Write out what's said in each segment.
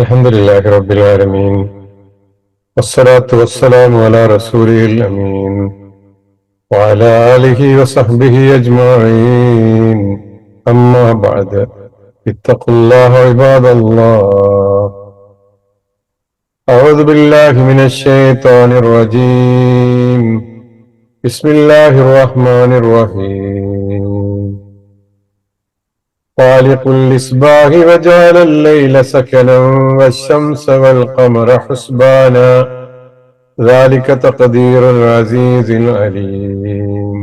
الحمد لله رب العالمين والصلاة والسلام على رسوله الأمين وعلى آله وصحبه أجمعين أما بعد اتقوا الله عباد الله. أعوذ بالله من الشيطان الرجيم. بسم الله الرحمن الرحيم. خالق الإصباح وجعل الليل سكنا والشمس والقمر حسبانا ذلك تقدير العزيز العليم.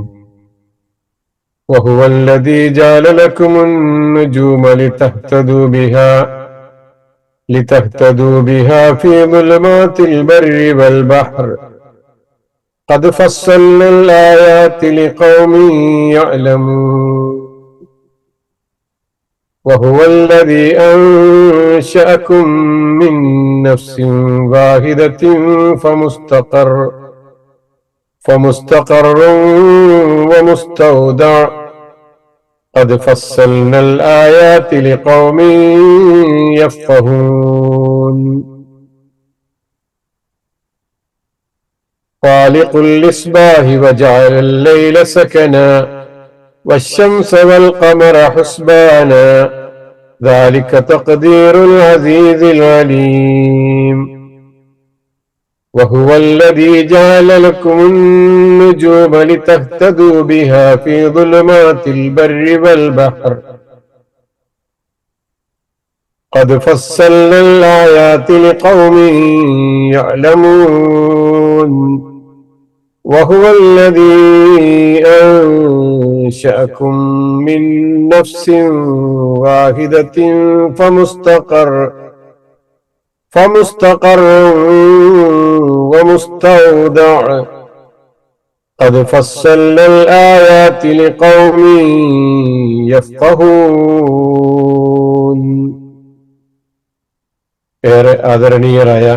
وهو الذي جعل لكم النجوم لتهتدوا بها في ظلمات البر والبحر قد فصلنا الآيات لقوم يعلمون. وهو الذي أنشأكم من نفس واحدة فمستقر ومستودع قد فصلنا الآيات لقوم يفقهون. خالق الإصباح وجعل الليل سكنا والشمس والقمر حسبانا ذلك تقدير العزيز العليم. وهو الذي جعل لكم النجوم لتهتدوا بها في ظلمات البر والبحر قد فصلنا الآيات لقوم يعلمون. وهو الذي أنشأكم من نفس واحدة فمستقر ومستودع قد فصلنا الآيات لقوم يفقهون. ഏറെ ആദരണീയരായ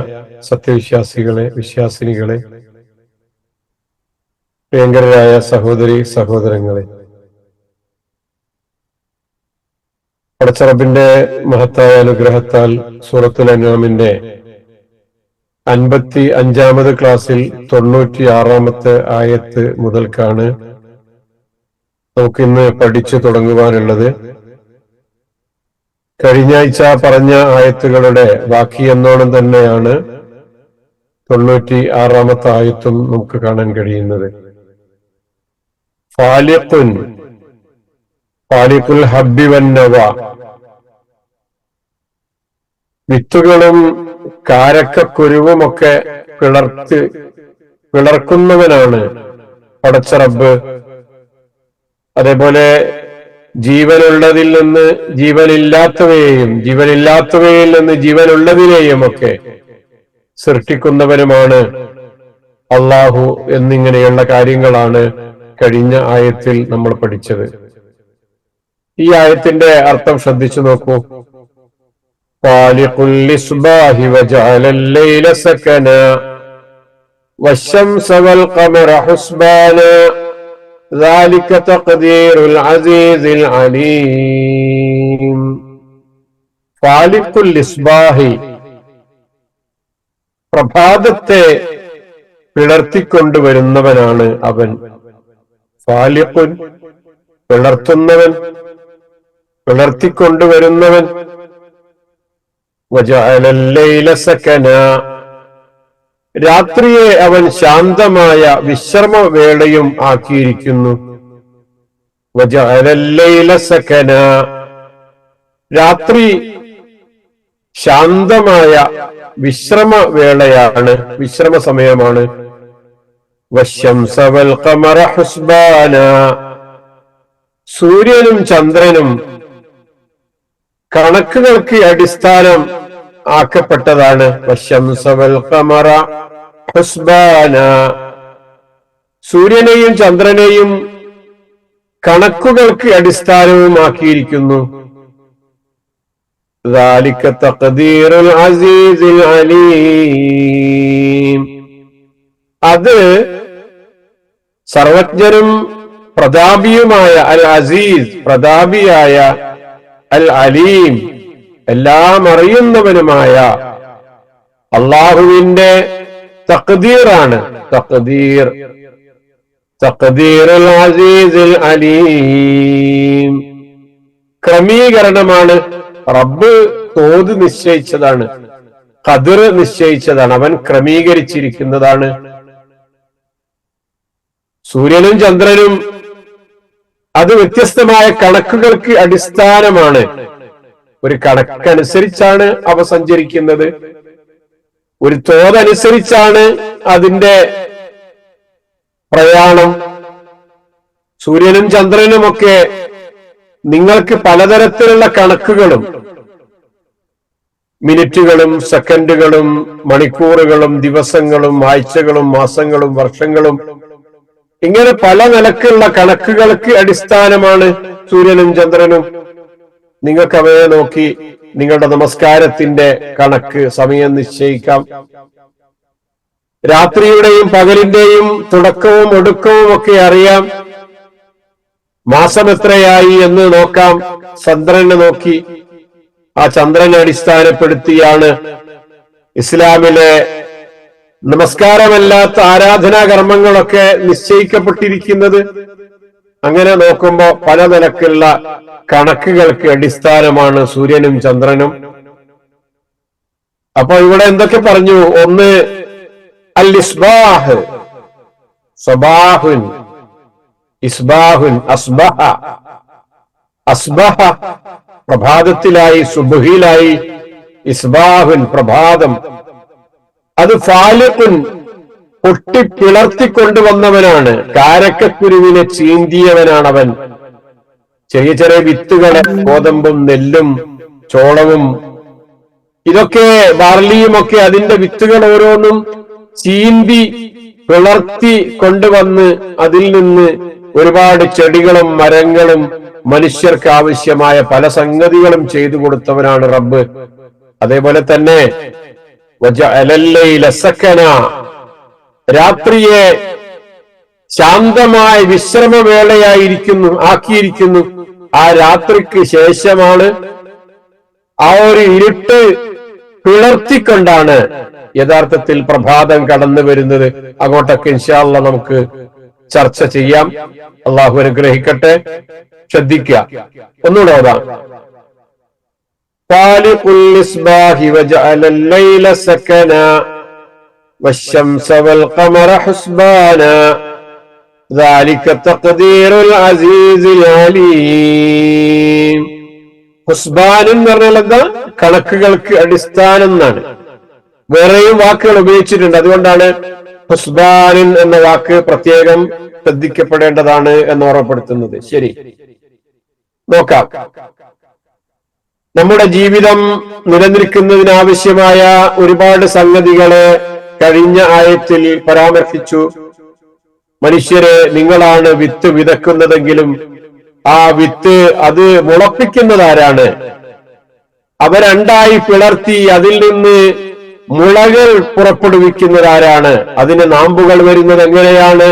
സത്യവിശ്വാസികളെ, വിശ്വാസിനികളെ, പ്രിയങ്കരായ സഹോദരി സഹോദരങ്ങളെ, പടച്ചറബിന്റെ മഹത്തായ അനുഗ്രഹത്താൽ സൂറത്തുൽ അൻആമിന്റെ 55-ാമത് ക്ലാസ്സിൽ 96-ാമത്തെ ആയത്ത് മുതൽക്കാണ് നമുക്കിന്ന് പഠിച്ചു തുടങ്ങുവാനുള്ളത്. കഴിഞ്ഞ ആഴ്ച പറഞ്ഞ ആയത്തുകളുടെ ബാക്കി എന്നോണം തന്നെയാണ് 96-ാമത്തെ ആയത്തും നമുക്ക് കാണാൻ കഴിയുന്നത്. ഫാലിഖുൽ ഹബ്ബി വന്നവ, വിത്തുകളും കാരക്കുരുവുമൊക്കെ പിളർക്കുന്നവനാണ് പടച്ച റബ്ബ്. അതേപോലെ ജീവനുള്ളതിൽ നിന്ന് ജീവനില്ലാത്തവയെയും ജീവനില്ലാത്തവയിൽ നിന്ന് ജീവനുള്ളതിനെയും ഒക്കെ സൃഷ്ടിക്കുന്നവനുമാണ് അള്ളാഹു എന്നിങ്ങനെയുള്ള കാര്യങ്ങളാണ് കഴിഞ്ഞ ആയത്തിൽ നമ്മൾ പഠിച്ചത്. ഈ ആയത്തിന്റെ അർത്ഥം ശ്രദ്ധിച്ചു നോക്കൂ. ഫാലിഖുൽ ഇസ്ബാഹി വജഅല അൽ-ലൈല സകനാ വശംസ വൽ ഖമറ ഹുസ്ബാനാ ذلك تقدير العزيز العليم. ഫാലിഖുൽ ഇസ്ബാഹി, പ്രഭാതത്തെ പിളർത്തിക്കൊണ്ടുവരുന്നവനാണ് അവൻ. ഫാലിഖുൻ, പിളർത്തുന്നവൻ, പിളർത്തിക്കൊണ്ടുവരുന്നവൻ. വജഅല അൽ-ലൈല സകനാ, രാത്രിയെ അവൻ ശാന്തമായ വിശ്രമവേളയും ആക്കിയിരിക്കുന്നു. വജഅല അൽ-ലൈല സകനാ, രാത്രി ശാന്തമായ വിശ്രമവേളയാണ്, വിശ്രമ സമയമാണ്. വശംസ വൽ ഖമറ ഹുസ്ബാനാ, സൂര്യനും ചന്ദ്രനും കണക്കുകൾക്ക് അടിസ്ഥാനം ആക്കപ്പെട്ടതാണ്. വശംസ വൽ ഖമറ ഹുസ്ബാനാ, സൂര്യനെയും ചന്ദ്രനെയും കണക്കുകൾക്ക് അടിസ്ഥാനവുമാക്കിയിരിക്കുന്നു. ذلك تقدير العزيز العليم, അത് സർവജ്ഞനും പ്രതാപിയുമായ അൽ അസീസ്, പ്രതാപിയായ അൽ അലീം എല്ലാം അറിയുന്നവനുമായ അള്ളാഹുവിന്റെ തഖ്ദീറാണ്. തഖ്ദീറുൽ അസീസുൽ അലീം, ക്രമീകരണമാണ്. റബ്ബ് തോത് നിശ്ചയിച്ചതാണ്, ഖദർ നിശ്ചയിച്ചതാണ്, അവൻ ക്രമീകരിച്ചിരിക്കുന്നതാണ്. സൂര്യനും ചന്ദ്രനും അത് വ്യത്യസ്തമായ കണക്കുകൾക്ക് അടിസ്ഥാനമാണ്. ഒരു കണക്കനുസരിച്ചാണ് അവ സഞ്ചരിക്കുന്നത്, ഒരു തോതനുസരിച്ചാണ് അതിന്റെ പ്രയാണം. സൂര്യനും ചന്ദ്രനുമൊക്കെ നിങ്ങൾക്ക് പലതരത്തിലുള്ള കണക്കുകളും മിനിറ്റുകളും സെക്കൻഡുകളും മണിക്കൂറുകളും ദിവസങ്ങളും ആഴ്ചകളും മാസങ്ങളും വർഷങ്ങളും ഇങ്ങനെ പല നിലക്കുള്ള കണക്കുകൾക്ക് അടിസ്ഥാനമാണ് സൂര്യനും ചന്ദ്രനും. നിങ്ങൾക്ക് അവയെ നോക്കി നിങ്ങളുടെ നമസ്കാരത്തിന്റെ കണക്ക് സമയം നിശ്ചയിക്കാം. രാത്രിയുടെയും പകലിന്റെയും തുടക്കവും ഒടുക്കവും ഒക്കെ അറിയാം. മാസം എത്രയായി എന്ന് നോക്കാം. ചന്ദ്രനെ നോക്കി ആ ചന്ദ്രനെ അടിസ്ഥാനപ്പെടുത്തിയാണ് ഇസ്ലാമിലെ നമസ്കാരമല്ലാത്ത ആരാധനാ കർമ്മങ്ങളൊക്കെ നിശ്ചയിക്കപ്പെട്ടിരിക്കുന്നത്. അങ്ങനെ നോക്കുമ്പോ പല നിലക്കുള്ള കണക്കുകൾക്ക് അടിസ്ഥാനമാണ് സൂര്യനും ചന്ദ്രനും. അപ്പൊ ഇവിടെ എന്തൊക്കെ പറഞ്ഞു? ഒന്ന് അൽ ഇസ്ബാഹ്, സബാഹുൻ, ഇസ്ബാഹുൻ, അസ്ബഹ, അസ്ബഹ പ്രഭാതത്തിലായി, സുബ്ഹിലായി, ഇസ്ബാഹുൻ പ്രഭാതം. അത് ഫാലിഖുൻ പൊട്ടിപ്പിളർത്തിക്കൊണ്ടുവന്നവനാണ്, കാരക്കക്കുരുവിനെ ചീന്തിയവനാണവൻ. ചെറിയ ചെറിയ വിത്തുകളെ, ഗോതമ്പും നെല്ലും ചോളവും ഇതൊക്കെ ബാർലിയുമൊക്കെ അതിന്റെ വിത്തുകൾ ഓരോന്നും ചീന്തി പിളർത്തി കൊണ്ടുവന്ന് അതിൽ നിന്ന് ഒരുപാട് ചെടികളും മരങ്ങളും മനുഷ്യർക്ക് ആവശ്യമായ പല സംഗതികളും ചെയ്തു കൊടുത്തവനാണ് റബ്ബ്. അതേപോലെ തന്നെ രാത്രിയെ ശാന്തമായ ആക്കിയിരിക്കുന്നു. ആ രാത്രിക്ക് ശേഷമാണ് ആ ഒരു ഇരുട്ട് പിളർത്തിക്കൊണ്ടാണ് യഥാർത്ഥത്തിൽ പ്രഭാതം കടന്നു വരുന്നത്. അങ്ങോട്ടൊക്കെ ഇൻഷാ അല്ലാഹ് നമുക്ക് ചർച്ച ചെയ്യാം. അള്ളാഹു അനുഗ്രഹിക്കട്ടെ. ശ്രദ്ധിക്കുക. ഒന്നുകൂടെ ഓതാം. ഫാലിഖുൽ ഇസ്ബാഹി വജഅല അൽ-ലൈല സകനാ والشمس والقمر حسبانا ذلك تقدير العزيز العليم. ഹുസ്ബാൻ എന്ന് പറഞ്ഞാൽ കണക്കുകൾക്ക് അടിസ്ഥാനം എന്നാണ്. വേറെയും വാക്കുകൾ ഉപയോഗിച്ചിട്ടുണ്ട്. അതുകൊണ്ടാണ് ഹുസ്ബാൻ എന്ന വാക്ക് പ്രത്യേകം ശ്രദ്ധിക്കപ്പെടേണ്ടതാണ് എന്ന് ഓർമ്മപ്പെടുത്തുന്നത്. ശരി, നോക്കാം. നമ്മുടെ ജീവിതം നിലനിൽക്കുന്നതിനാവശ്യമായ ഒരുപാട് സംഗതികളെ കഴിഞ്ഞ ആയത്തിൽ പരാമർശിച്ചു. മനുഷ്യരെ, നിങ്ങളാണ് വിത്ത് വിതക്കുന്നതെങ്കിലും ആ വിത്ത് അത് മുളപ്പിക്കുന്നതാരാണ്? അവ രണ്ടായി പിളർത്തി അതിൽ നിന്ന് മുളകൾ പുറപ്പെടുവിക്കുന്നതാരാണ്? അതിന് നാമ്പുകൾ വരുന്നത് എങ്ങനെയാണ്?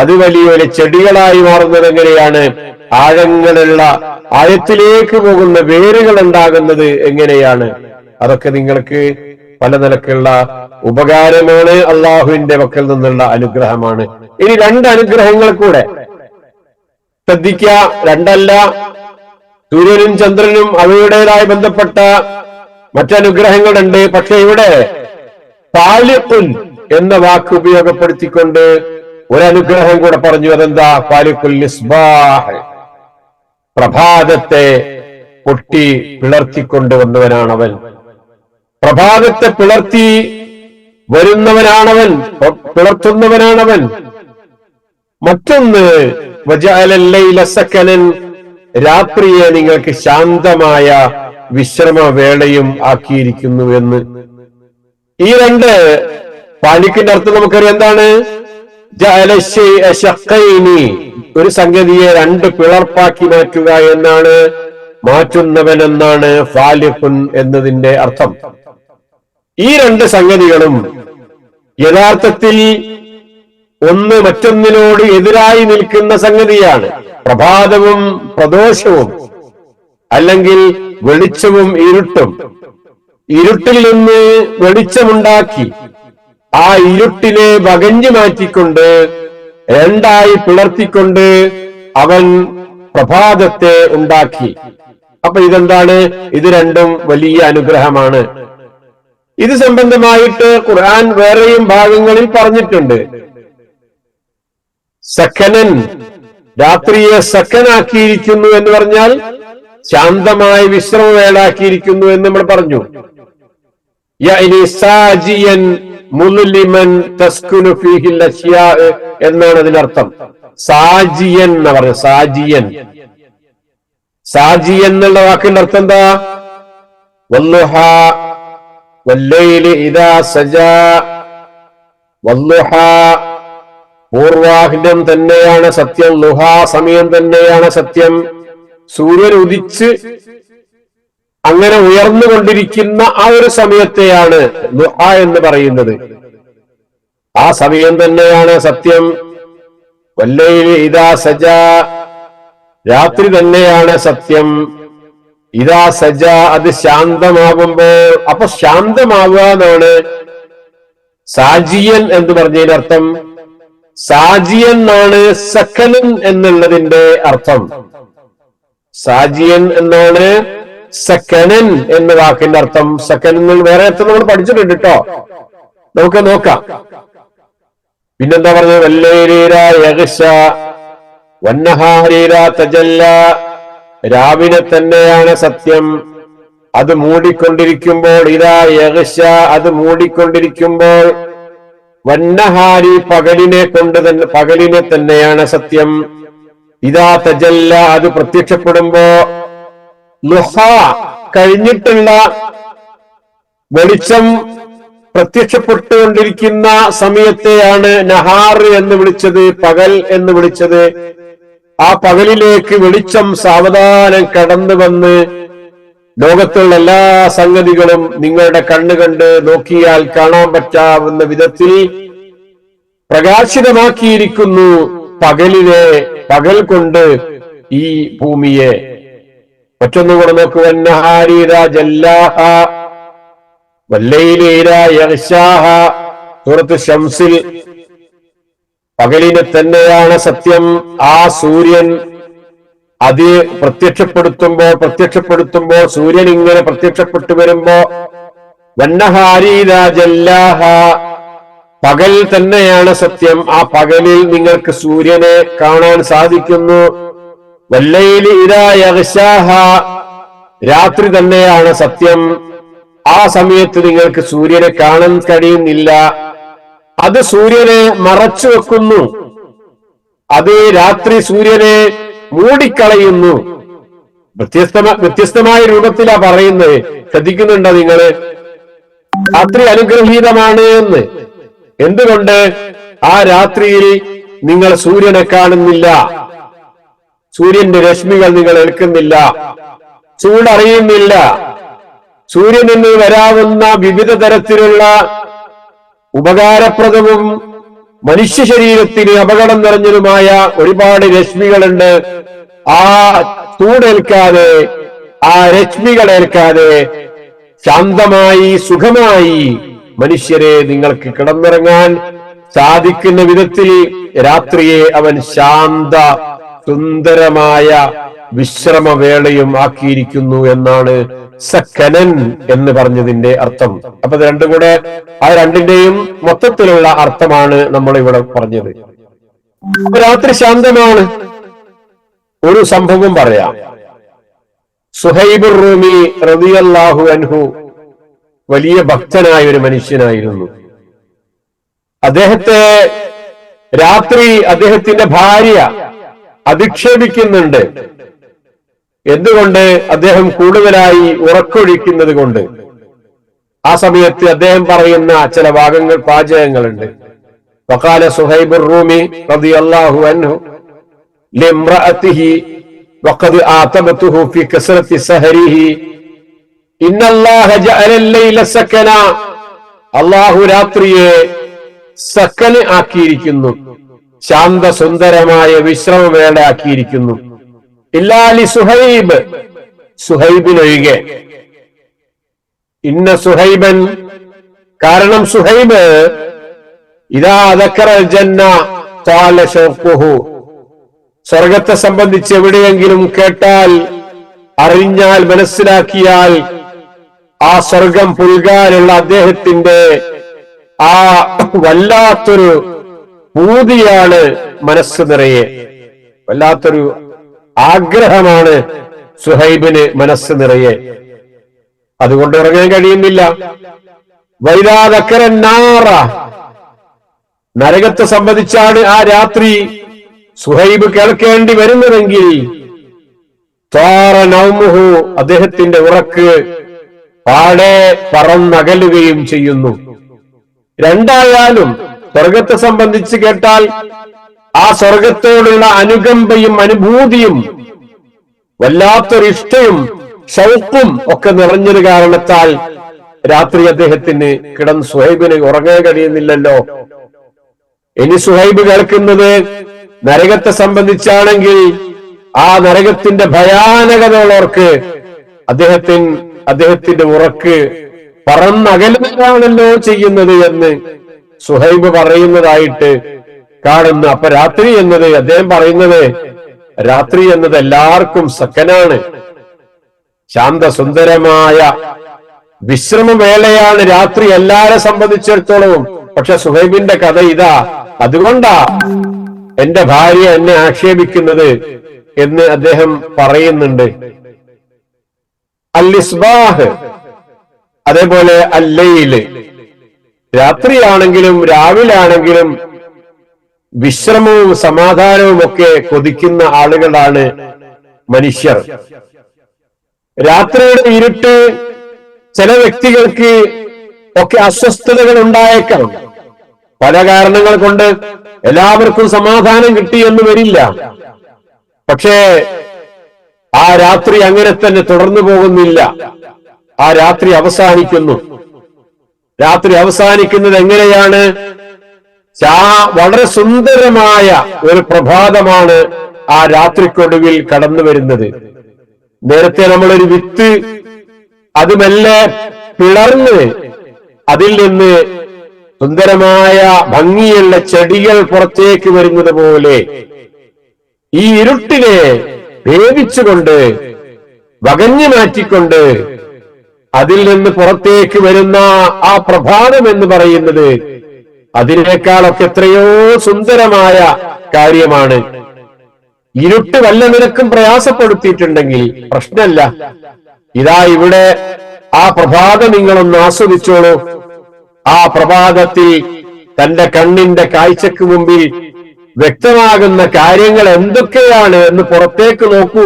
അത് വലിയ വലിയ ചെടികളായി മാറുന്നത് എങ്ങനെയാണ്? ആഴങ്ങളുള്ള ആഴത്തിലേക്ക് പോകുന്ന വേരുകൾ ഉണ്ടാകുന്നത് എങ്ങനെയാണ്? അതൊക്കെ നിങ്ങൾക്ക് പല നിലക്കുള്ള ഉപകാരമാണ്, അള്ളാഹുവിന്റെ പക്കൽ നിന്നുള്ള അനുഗ്രഹമാണ്. ഇനി രണ്ട് അനുഗ്രഹങ്ങൾ കൂടെ ശ്രദ്ധിക്കുക. രണ്ടല്ല, സൂര്യനും ചന്ദ്രനും അവയുടേതായി ബന്ധപ്പെട്ട മറ്റനുഗ്രഹങ്ങളുണ്ട്. പക്ഷെ ഇവിടെ ഫാലിഖുൻ എന്ന വാക്ക് ഉപയോഗപ്പെടുത്തിക്കൊണ്ട് ഒരനുഗ്രഹം കൂടെ പറഞ്ഞു. അതെന്താ? ഫാലിഖുൽ ഇസ്ബാഹ്, പ്രഭാതത്തെ പൊട്ടി പിളർത്തിക്കൊണ്ടുവന്നവനാണവൻ. പ്രഭാതത്തെ പിളർത്തി വരുന്നവനാണവൻ, പിളർത്തുന്നവനാണവൻ. മറ്റൊന്ന് വജഅല അൽ-ലൈല സകനൻ, രാത്രിയെ നിങ്ങൾക്ക് ശാന്തമായ വിശ്രമവേളയും ആക്കിയിരിക്കുന്നു എന്ന്. ഈ രണ്ട് ഫാലിഖിന്റെ അർത്ഥം നമുക്കറിയാം. എന്താണ്? ജഅല ശൈഅ ശഖൈനി, ഒരു സംഗതിയെ രണ്ട് പിളർപ്പാക്കി മാറ്റുക എന്നാണ്, മാറ്റുന്നവൻ എന്നാണ് ഫാലിഖുൻ എന്നതിന്റെ അർത്ഥം. ഈ രണ്ട് സംഗതികളും യഥാർത്ഥത്തിൽ ഒന്ന് മറ്റൊന്നിനോട് എതിരായി നിൽക്കുന്ന സംഗതിയാണ്. പ്രഭാതവും പ്രദോഷവും അല്ലെങ്കിൽ വെളിച്ചവും ഇരുട്ടും, ഇരുട്ടിൽ നിന്ന് വെളിച്ചമുണ്ടാക്കി ആ ഇരുട്ടിനെ വകഞ്ഞു മാറ്റിക്കൊണ്ട് രണ്ടായി പിളർത്തിക്കൊണ്ട് അവൻ പ്രഭാതത്തെ ഉണ്ടാക്കി. അപ്പൊ ഇതെന്താണ്? ഇത് രണ്ടും വലിയ അനുഗ്രഹമാണ്. ഇത് സംബന്ധമായിട്ട് ഖുർആൻ വേറെയും ഭാഗങ്ങളിൽ പറഞ്ഞിട്ടുണ്ട്. സക്കനൻ, രാത്രിയെ സക്കനാക്കിയിരിക്കുന്നു എന്ന് പറഞ്ഞാൽ ശാന്തമായി വിശ്രമവേളാക്കിയിരിക്കുന്നു എന്ന് നമ്മൾ പറഞ്ഞു. സാജിയൻ മുൽലിമൻ തസ്കുനു ഫീഹിൽ അശ്യാ എന്നാണ് അതിനർത്ഥം. സാജിയൻ എന്ന് പറഞ്ഞു. സാജിയൻ, സാജിയൻ എന്നുള്ള വാക്കിന്റെ അർത്ഥം എന്താ? വല്ലുഹാ വല്ലൈലി ഇദാ സജാ. വല്ലുഹാ പൂർവാഹ്നം തന്നെയാണ് സത്യം, ലുഹാ സമയം തന്നെയാണ് സത്യം. സൂര്യൻ ഉദിച്ച് അങ്ങനെ ഉയർന്നുകൊണ്ടിരിക്കുന്ന ആ ഒരു സമയത്തെയാണ് ലുഹ എന്ന് പറയുന്നത്. ആ സമയം തന്നെയാണ് സത്യം. വല്ലൈലി ഇദാ സജാ, രാത്രി തന്നെയാണ് സത്യം. ഇദാ സജാ, അത് ശാന്തമാകുമ്പോൾ. അപ്പൊ ശാന്തമാവുക എന്നാണ് സാജിയൻ എന്ന് പറഞ്ഞതിനർത്ഥം. സാജിയൻ എന്നാണ് സക്കനൻ എന്നുള്ളതിന്റെ അർത്ഥം. സാജിയൻ എന്നാണ് സക്കനൻ എന്ന വാക്കിന്റെ അർത്ഥം. സക്കനൻ വേറെ അർത്ഥം നമ്മൾ പഠിച്ചിട്ടുണ്ട് കേട്ടോ, നമുക്ക് നോക്കാം. പിന്നെന്താ പറഞ്ഞത്? വല്ലൈലിലാ യഗ്ശ വന്നഹാരിലാ തജല്ല, രാവിനെ തന്നെയാണ് സത്യം, അത് മൂടിക്കൊണ്ടിരിക്കുമ്പോൾ. ഇതാ യഗ്ശ, അത് മൂടിക്കൊണ്ടിരിക്കുമ്പോൾ. വന്നഹാരി, പകലിനെ തന്നെയാണ് സത്യം. ഇതാ തജല്ല, അത് പ്രത്യക്ഷപ്പെടുമ്പോ. ലുഹ, കഴിഞ്ഞിട്ടുള്ള വെളിച്ചം പ്രത്യക്ഷപ്പെട്ടുകൊണ്ടിരിക്കുന്ന സമയത്തെയാണ് നഹാർ എന്ന് വിളിച്ചത്, പകൽ എന്ന് വിളിച്ചത്. ആ പകലിലേക്ക് വെളിച്ചം സാവധാനം കടന്നു വന്ന് ലോകത്തുള്ള എല്ലാ സംഗതികളും നിങ്ങളുടെ കണ്ണുകണ്ട് നോക്കിയാൽ കാണാൻ പറ്റാവുന്ന വിധത്തിൽ പ്രകാശിതമാക്കിയിരിക്കുന്നു പകൽ കൊണ്ട് ഈ ഭൂമിയെ. മറ്റൊന്നുകൂടെ നോക്കൂ. വന്നഹാരിരാ ജല്ലാഹ വല്ലൈലിരാ യഗ്ശാഹ. സൂറത്ത് ശംസിൽ പകലിനെ തന്നെയാണ് സത്യം. ആ സൂര്യൻ അത് പ്രത്യക്ഷപ്പെടുത്തുമ്പോൾ സൂര്യൻ ഇങ്ങനെ പ്രത്യക്ഷപ്പെട്ടു വരുമ്പോ വന്നഹാരിരാ ജല്ലാഹ, പകൽ തന്നെയാണ് സത്യം. ആ പകലിൽ നിങ്ങൾക്ക് സൂര്യനെ കാണാൻ സാധിക്കുന്നു. വല്ലൈലി ഇദാ യഗ്ശാഹ, രാത്രി തന്നെയാണ് സത്യം. ആ സമയത്ത് നിങ്ങൾക്ക് സൂര്യനെ കാണാൻ കഴിയുന്നില്ല. അത് സൂര്യനെ മറച്ചു വെക്കുന്നു. അത് രാത്രി സൂര്യനെ മൂടിക്കളയുന്നു. വ്യത്യസ്തമായ രൂപത്തിലാ പറയുന്നത്. ശ്രദ്ധിക്കുന്നുണ്ടോ നിങ്ങള്? രാത്രി അനുഗ്രഹീതമാണ് എന്ന്. എന്തുകൊണ്ട്? ആ രാത്രിയിൽ നിങ്ങൾ സൂര്യനെ കാണുന്നില്ല, സൂര്യന്റെ രശ്മികൾ നിങ്ങൾ ഏൽക്കുന്നില്ല, ചൂടറിയുന്നില്ല. സൂര്യനിൽ നിന്ന് വരാവുന്ന വിവിധ തരത്തിലുള്ള ഉപകാരപ്രദവും മനുഷ്യ ശരീരത്തിന് അപകടം നിറഞ്ഞതുമായ ഒരുപാട് രശ്മികളുണ്ട്. ആ ചൂടേൽക്കാതെ, ആ രശ്മികളേൽക്കാതെ ശാന്തമായി സുഖമായി മനുഷ്യരെ നിങ്ങൾക്ക് കിടന്നിറങ്ങാൻ സാധിക്കുന്ന വിധത്തിൽ രാത്രിയെ അവൻ ശാന്ത സുന്ദരമായ വിശ്രമവേളയും ആക്കിയിരിക്കുന്നു എന്നാണ് സക്കനൻ എന്ന് പറഞ്ഞതിന്റെ അർത്ഥം. അപ്പൊ ഇത് രണ്ടും കൂടെ, ആ രണ്ടിന്റെയും മൊത്തത്തിലുള്ള അർത്ഥമാണ് നമ്മൾ ഇവിടെ പറഞ്ഞത്. രാത്രി ശാന്തമാണ്. ഒരു സംഭവം പറയാം. സുഹൈബുർ റൂമി റളിയല്ലാഹു അൻഹു വലിയ ഭക്തനായ ഒരു മനുഷ്യനായിരുന്നു. അദ്ദേഹത്തെ രാത്രി അദ്ദേഹത്തിന്റെ ഭാര്യ അധിക്ഷേപിക്കുന്നുണ്ട്. എന്തുകൊണ്ട്? അദ്ദേഹം കൂടുതലായി ഉറക്കൊഴിക്കുന്നത് കൊണ്ട്. ആ സമയത്ത് അദ്ദേഹം പറയുന്ന ചില വാചകങ്ങളുണ്ട്. വഖാല സുഹൈബുർ റൂമി റളിയല്ലാഹു അൻഹു ലിംറഅതിഹി വഖദ് ആതബതുഹു ഫി കസറത്തി സഹരിഹി ഇന്നല്ലാഹ ജഅല അൽ-ലൈല സകന. അല്ലാഹു രാത്രിയെ സക്കന ആക്കിയിരിക്കുന്നു, ശാന്ത സുന്ദരമായ വിശ്രമവേള ആക്കിയിരിക്കുന്നു. ഇല്ലാലി സുഹൈബ്, സുഹൈബിനൊഴികെ. ഇന്ന സുഹൈബൻ, കാരണം സുഹൈബ് ഇദാ ദക്കറൽ ജന്ന ത്വാല ശൗഖുഹു, സ്വർഗത്തെ സംബന്ധിച്ച് എവിടെയെങ്കിലും കേട്ടാൽ, അറിഞ്ഞാൽ, മനസ്സിലാക്കിയാൽ ആ സ്വർഗം പുൽകാനുള്ള അദ്ദേഹത്തിന്റെ ആ വല്ലാത്തൊരു പൂതിയാണ് മനസ്സ് നിറയെ, വല്ലാത്തൊരു ആഗ്രഹമാണ് സുഹൈബിന് മനസ്സ് നിറയെ. അതുകൊണ്ട് ഇറങ്ങാൻ കഴിയുന്നില്ല. വൈദാ ദക്കറൻ നാറ, നരകത്തെ സംബന്ധിച്ചാണ് ആ രാത്രി സുഹൈബ് കേൾക്കേണ്ടി വരുന്നതെങ്കിൽ ത്വാറ നൗമുഹു, അദ്ദേഹത്തിന്റെ ഉറക്ക് പാടെ പറന്നകലുകയും ചെയ്യുന്നു. രണ്ടായാലും സ്വർഗത്തെ സംബന്ധിച്ച് കേട്ടാൽ ആ സ്വർഗത്തോടുള്ള അനുകമ്പയും അനുഭൂതിയും വല്ലാത്തൊരു ഇഷ്ടയും ഷൗക്കും ഒക്കെ നിറഞ്ഞൊരു കാരണത്താൽ രാത്രി അദ്ദേഹത്തിന് സുഹൈബിന് ഉറങ്ങാൻ കഴിയുന്നില്ലല്ലോ. ഇനി സുഹൈബ് കേൾക്കുന്നത് നരകത്തെ സംബന്ധിച്ചാണെങ്കിൽ ആ നരകത്തിന്റെ ഭയാനകതയുള്ളവർക്ക് അദ്ദേഹത്തിന്റെ ഉറക്ക് പറന്നകലുകയാണല്ലോ ചെയ്യുന്നത് എന്ന് സുഹൈബ് പറയുന്നതായിട്ട് കാണുന്നു. അപ്പൊ രാത്രി എന്നത്, അദ്ദേഹം പറയുന്നത് രാത്രി എന്നത് എല്ലാവർക്കും സക്കനാണ്, ശാന്തസുന്ദരമായ വിശ്രമവേളയാണ് രാത്രി എല്ലാരെ സംബന്ധിച്ചിടത്തോളവും. പക്ഷെ സുഹൈബിന്റെ കഥ ഇതാ, അതുകൊണ്ടാ എന്റെ ഭാര്യ എന്നെ ആക്ഷേപിക്കുന്നത് എന്ന് അദ്ദേഹം പറയുന്നുണ്ട്. അൽ-ഇസ്ബാഹ്, അതേപോലെ അല്ലയില്, രാത്രിയാണെങ്കിലും രാവിലാണെങ്കിലും വിശ്രമവും സമാധാനവും ഒക്കെ കൊതിക്കുന്ന ആളുകളാണ് മനുഷ്യർ. രാത്രിയുടെ ഇരുട്ട് ചില വ്യക്തികൾക്ക് ഒക്കെ അസ്വസ്ഥതകൾ ഉണ്ടായേക്കാം. പല കാരണങ്ങൾ കൊണ്ട് എല്ലാവർക്കും സമാധാനം കിട്ടിയെന്ന് വരില്ല. പക്ഷേ ആ രാത്രി അങ്ങനെ തന്നെ തുടർന്നു പോകുന്നില്ല. ആ രാത്രി അവസാനിക്കുന്നു. രാത്രി അവസാനിക്കുന്നത് എങ്ങനെയാണ്? വളരെ സുന്ദരമായ ഒരു പ്രഭാതമാണ് ആ രാത്രിക്കൊടുവിൽ കടന്നു വരുന്നത്. നേരത്തെ നമ്മളൊരു വിത്ത് അത് മെല്ലെ പിളർന്ന് അതിൽ നിന്ന് സുന്ദരമായ ഭംഗിയുള്ള ചെടികൾ പുറത്തേക്ക് വരുന്നത് പോലെ ഈ ഇരുട്ടിനെ ഭേദിച്ചുകൊണ്ട് വകഞ്ഞു മാറ്റിക്കൊണ്ട് അതിൽ നിന്ന് പുറത്തേക്ക് വരുന്ന ആ പ്രഭാതം എന്ന് പറയുന്നത് അതിനേക്കാളൊക്കെ എത്രയോ സുന്ദരമായ കാര്യമാണ്. ഇരുട്ട് വല്ല നിനക്കും പ്രയാസപ്പെടുത്തിയിട്ടുണ്ടെങ്കിൽ പ്രശ്നമല്ല, ഇതാ ഇവിടെ ആ പ്രഭാതം നിങ്ങളൊന്ന് ആസ്വദിച്ചോളൂ. ആ പ്രഭാതത്തിൽ തന്റെ കണ്ണിന്റെ കാഴ്ചക്ക് മുമ്പിൽ വ്യക്തമാകുന്ന കാര്യങ്ങൾ എന്തൊക്കെയാണ് എന്ന് പുറത്തേക്ക് നോക്കൂ.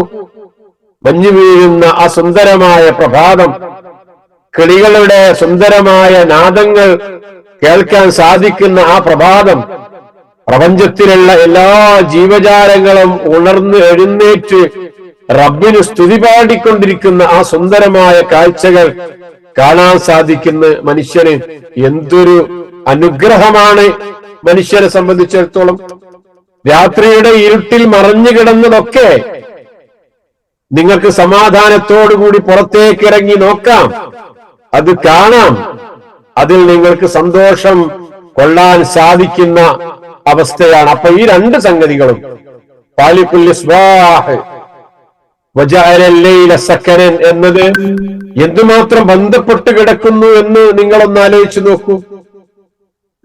മഞ്ഞു വീഴുന്ന ആ സുന്ദരമായ പ്രഭാതം, കിളികളുടെ സുന്ദരമായ നാദങ്ങൾ കേൾക്കാൻ സാധിക്കുന്ന ആ പ്രഭാതം, പ്രപഞ്ചത്തിലുള്ള എല്ലാ ജീവജാലങ്ങളും ഉണർന്ന് എഴുന്നേറ്റ് റബ്ബിന് സ്തുതി പാടിക്കൊണ്ടിരിക്കുന്ന ആ സുന്ദരമായ കാഴ്ചകൾ കാണാൻ സാധിക്കുന്ന മനുഷ്യന് എന്തൊരു അനുഗ്രഹമാണ്. മനുഷ്യരെ സംബന്ധിച്ചിടത്തോളം രാത്രിയുടെ ഇരുട്ടിൽ മറഞ്ഞു കിടന്നതൊക്കെ നിങ്ങൾക്ക് സമാധാനത്തോടുകൂടി പുറത്തേക്ക് ഇറങ്ങി നോക്കാം, അത് കാണാം, അതിൽ നിങ്ങൾക്ക് സന്തോഷം കൊള്ളാൻ സാധിക്കുന്ന അവസ്ഥയാണ്. അപ്പൊ ഈ രണ്ട് സംഗതികളും എന്നത് എന്തുമാത്രം ബന്ധപ്പെട്ട് കിടക്കുന്നു എന്ന് നിങ്ങളൊന്ന് ആലോചിച്ചു നോക്കൂ.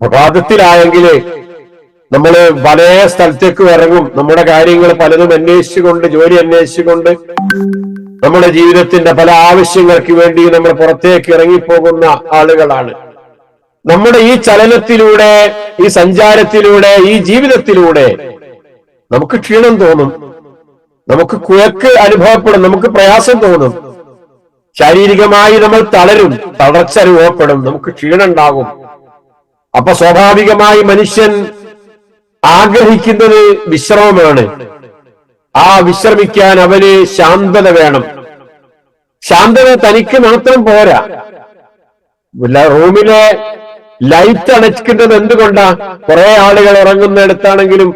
പ്രഭാതത്തിലായെങ്കിൽ നമ്മൾ പല സ്ഥലത്തേക്ക് ഇറങ്ങും, നമ്മുടെ കാര്യങ്ങൾ പലതും അന്വേഷിച്ചുകൊണ്ട്, ജോലി അന്വേഷിച്ചുകൊണ്ട്, നമ്മുടെ ജീവിതത്തിന്റെ പല ആവശ്യങ്ങൾക്ക് വേണ്ടി നമ്മൾ പുറത്തേക്ക് ഇറങ്ങിപ്പോകുന്ന ആളുകളാണ്. നമ്മുടെ ഈ ചലനത്തിലൂടെ, ഈ സഞ്ചാരത്തിലൂടെ, ഈ ജീവിതത്തിലൂടെ നമുക്ക് ക്ഷീണം തോന്നും, നമുക്ക് കുഴക്ക് അനുഭവപ്പെടും, നമുക്ക് പ്രയാസം തോന്നും, ശാരീരികമായി നമ്മൾ തളരും, തളർച്ച അനുഭവപ്പെടും, നമുക്ക് ക്ഷീണം ഉണ്ടാകും. അപ്പൊ സ്വാഭാവികമായി മനുഷ്യൻ ആഗ്രഹിക്കുന്നത് വിശ്രമമാണ്. ആ വിശ്രമിക്കാൻ അവന് ശാന്തത വേണം. ശാന്തത തനിക്ക് മാത്രം പോരാ. റൂമിലെ ലൈറ്റ് അണയ്ക്കുന്നത് എന്തുകൊണ്ടാ? കുറെ ആളുകൾ ഉറങ്ങുന്നിടത്താണെങ്കിലും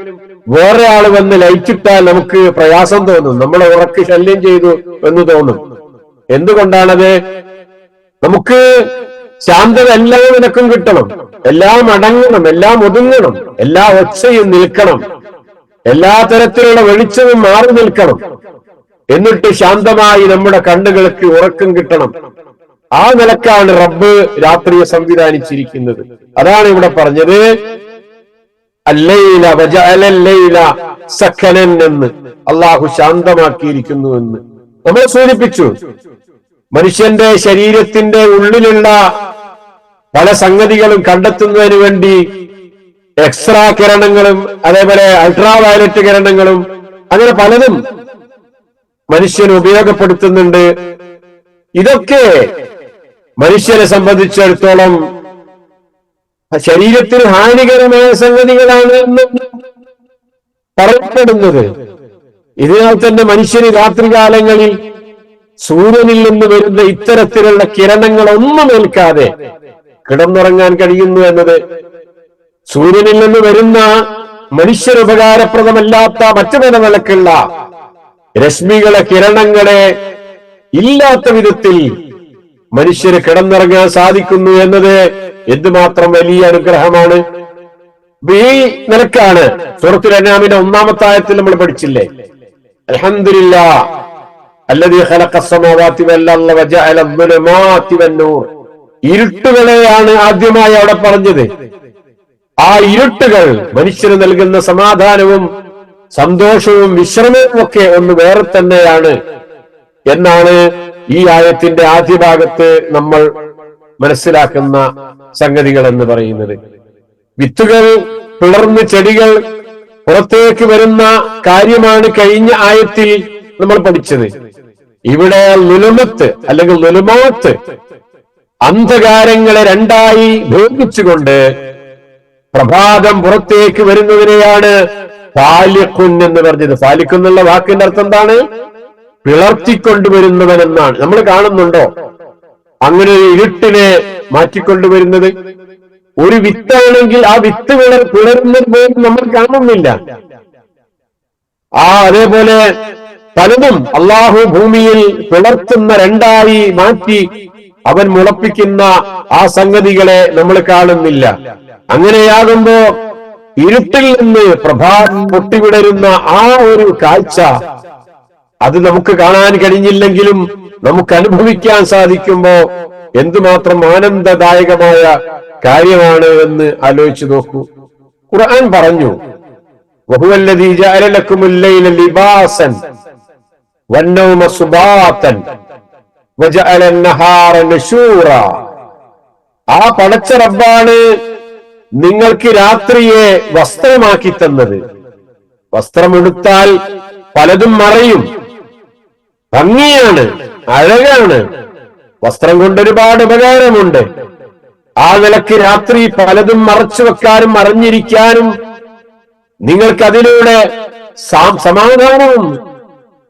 വേറെ ആള് വന്ന് ലൈറ്റ് ഇട്ടാൽ നമുക്ക് പ്രയാസം തോന്നും, നമ്മളെ ഉറക്ക് ശല്യം ചെയ്തു എന്ന് തോന്നും. എന്തുകൊണ്ടാണത്? നമുക്ക് ശാന്തത എല്ലാ നിലക്കും കിട്ടണം, എല്ലാം അടങ്ങണം, എല്ലാം ഒതുങ്ങണം, എല്ലാ ഒച്ചയും നിൽക്കണം, എല്ലാ തരത്തിലുള്ള വെളിച്ചവും മാറി നിൽക്കണം. എന്നിട്ട് ശാന്തമായി നമ്മുടെ കണ്ണുകൾക്ക് ഉറക്കം കിട്ടണം. ആ നിലക്കാണ് റബ്ബ് രാത്രിയെ സംവിധാനിച്ചിരിക്കുന്നത്. അതാണ് ഇവിടെ പറഞ്ഞത് അല്ലൈല വജഅലല്ലൈല സക്കനൻ എന്ന്. അള്ളാഹു ശാന്തമാക്കിയിരിക്കുന്നു എന്ന് നമ്മൾ സൂചിപ്പിച്ചു. മനുഷ്യന്റെ ശരീരത്തിന്റെ ഉള്ളിലുള്ള പല സംഗതികളും കണ്ടെത്തുന്നതിന് വേണ്ടി എക്സ്ട്രാ കിരണങ്ങളും അതേപോലെ അൾട്രാ വയലറ്റ് കിരണങ്ങളും അങ്ങനെ പലതും മനുഷ്യന് ഉപയോഗപ്പെടുത്തുന്നുണ്ട്. ഇതൊക്കെ മനുഷ്യനെ സംബന്ധിച്ചിടത്തോളം ശരീരത്തിന് ഹാനികരമായ സംഗതികളാണ് എന്ന് പറയപ്പെടുന്നത്. ഇതിനാൽ തന്നെ മനുഷ്യന് രാത്രികാലങ്ങളിൽ സൂര്യനിൽ നിന്ന് വരുന്ന ഇത്തരത്തിലുള്ള കിരണങ്ങളൊന്നും ഏൽക്കാതെ കിടന്നുറങ്ങാൻ കഴിയുന്നു എന്നത് സൂര്യനിൽ നിന്ന് വരുന്ന മനുഷ്യരുപകാരപ്രദമല്ലാത്ത മറ്റു പല നിലക്കുള്ള രശ്മികളെ, കിരണങ്ങളെ ഇല്ലാത്ത വിധത്തിൽ മനുഷ്യന് കിടന്നിറങ്ങാൻ സാധിക്കുന്നു എന്നത് എന്തുമാത്രം വലിയ അനുഗ്രഹമാണ്. ഈ നിലക്കാണ് സൂറത്തുൽ അൻആമിന്റെ 1-ാമത്തെ ആയത്തിൽ നമ്മൾ പഠിച്ചില്ലേ, അൽഹംദുലില്ലാഹ് അല്ലദീ ഖലഖസ് സമാവാതി വൽ അർള വജഅല അദ്ദുലുമാതി വന്നൂർ. ഇരുട്ടുകളെയാണ് ആദ്യമായി അവിടെ പറഞ്ഞത്. ആ ഇരുട്ടുകൾ മനുഷ്യന് നൽകുന്ന സമാധാനവും സന്തോഷവും വിശ്രമവും ഒക്കെ ഒന്ന് വേറെ തന്നെയാണ് എന്നാണ് ഈ ആയത്തിന്റെ ആദ്യ ഭാഗത്ത് നമ്മൾ മനസ്സിലാക്കുന്ന സംഗതികൾ എന്ന് പറയുന്നത്. വിത്തുകൾ പിളർന്ന് ചെടികൾ പുറത്തേക്ക് വരുന്ന കാര്യമാണ് കഴിഞ്ഞ ആയത്തിൽ നമ്മൾ പഠിച്ചത്. ഇവിടെ ലുലുമത്ത് അല്ലെങ്കിൽ ലുലുമാത്ത്, അന്ധകാരങ്ങളെ രണ്ടായി ഭേദിച്ചുകൊണ്ട് പ്രഭാതം പുറത്തേക്ക് വരുന്നതിനെയാണ് ഫാലിഖുൻ എന്ന് പറഞ്ഞത്. ഫാലിഖുൻ എന്നുള്ള വാക്കിന്റെ അർത്ഥം എന്താണ്? പിളർത്തിക്കൊണ്ടുവരുന്നവൻ എന്നാണ്. നമ്മൾ കാണുന്നുണ്ടോ അങ്ങനെ ഒരു ഇരുട്ടിനെ മാറ്റിക്കൊണ്ടുവരുന്നത്? ഒരു വിത്താണെങ്കിൽ ആ വിത്ത് പിളരുന്നത് പോലും നമ്മൾ കാണുന്നില്ല. അതേപോലെ പലതും അള്ളാഹു ഭൂമിയിൽ പിളർത്തുന്ന രണ്ടായി മാറ്റി അവൻ മുളപ്പിക്കുന്ന ആ സംഗതികളെ നമ്മൾ കാണുന്നില്ല. അങ്ങനെയാകുമ്പോ ഇരുട്ടിൽ നിന്ന് പ്രഭാതം പൊട്ടിവിടരുന്ന ആ ഒരു കാഴ്ച അത് നമുക്ക് കാണാൻ കഴിഞ്ഞില്ലെങ്കിലും നമുക്ക് അനുഭവിക്കാൻ സാധിക്കുമ്പോ എന്തുമാത്രം ആനന്ദദായകമായ കാര്യമാണ് എന്ന് ആലോചിച്ചു നോക്കൂ. ഖുർആൻ പറഞ്ഞു, വഹുവല്ലദീ ജഅല ലക്കുമുൽ ലൈല ലിബാസൻ വന്നൗമ സുബാതൻ വജഅല അൻ-നഹാറ നശൂറ. ആ പടച്ച റബ്ബാണ് നിങ്ങൾക്ക് രാത്രിയെ വസ്ത്രമാക്കി തന്നത്. വസ്ത്രമെടുത്താൽ പലതും മറയും, ഭംഗിയാണ്, അഴകാണ്. വസ്ത്രം കൊണ്ട് ഒരുപാട് ഉപകാരമുണ്ട്. ആ നിലക്ക് രാത്രി പലതും മറച്ചു വെക്കാനും മറഞ്ഞിരിക്കാനും നിങ്ങൾക്ക് അതിലൂടെ സമാധാനവും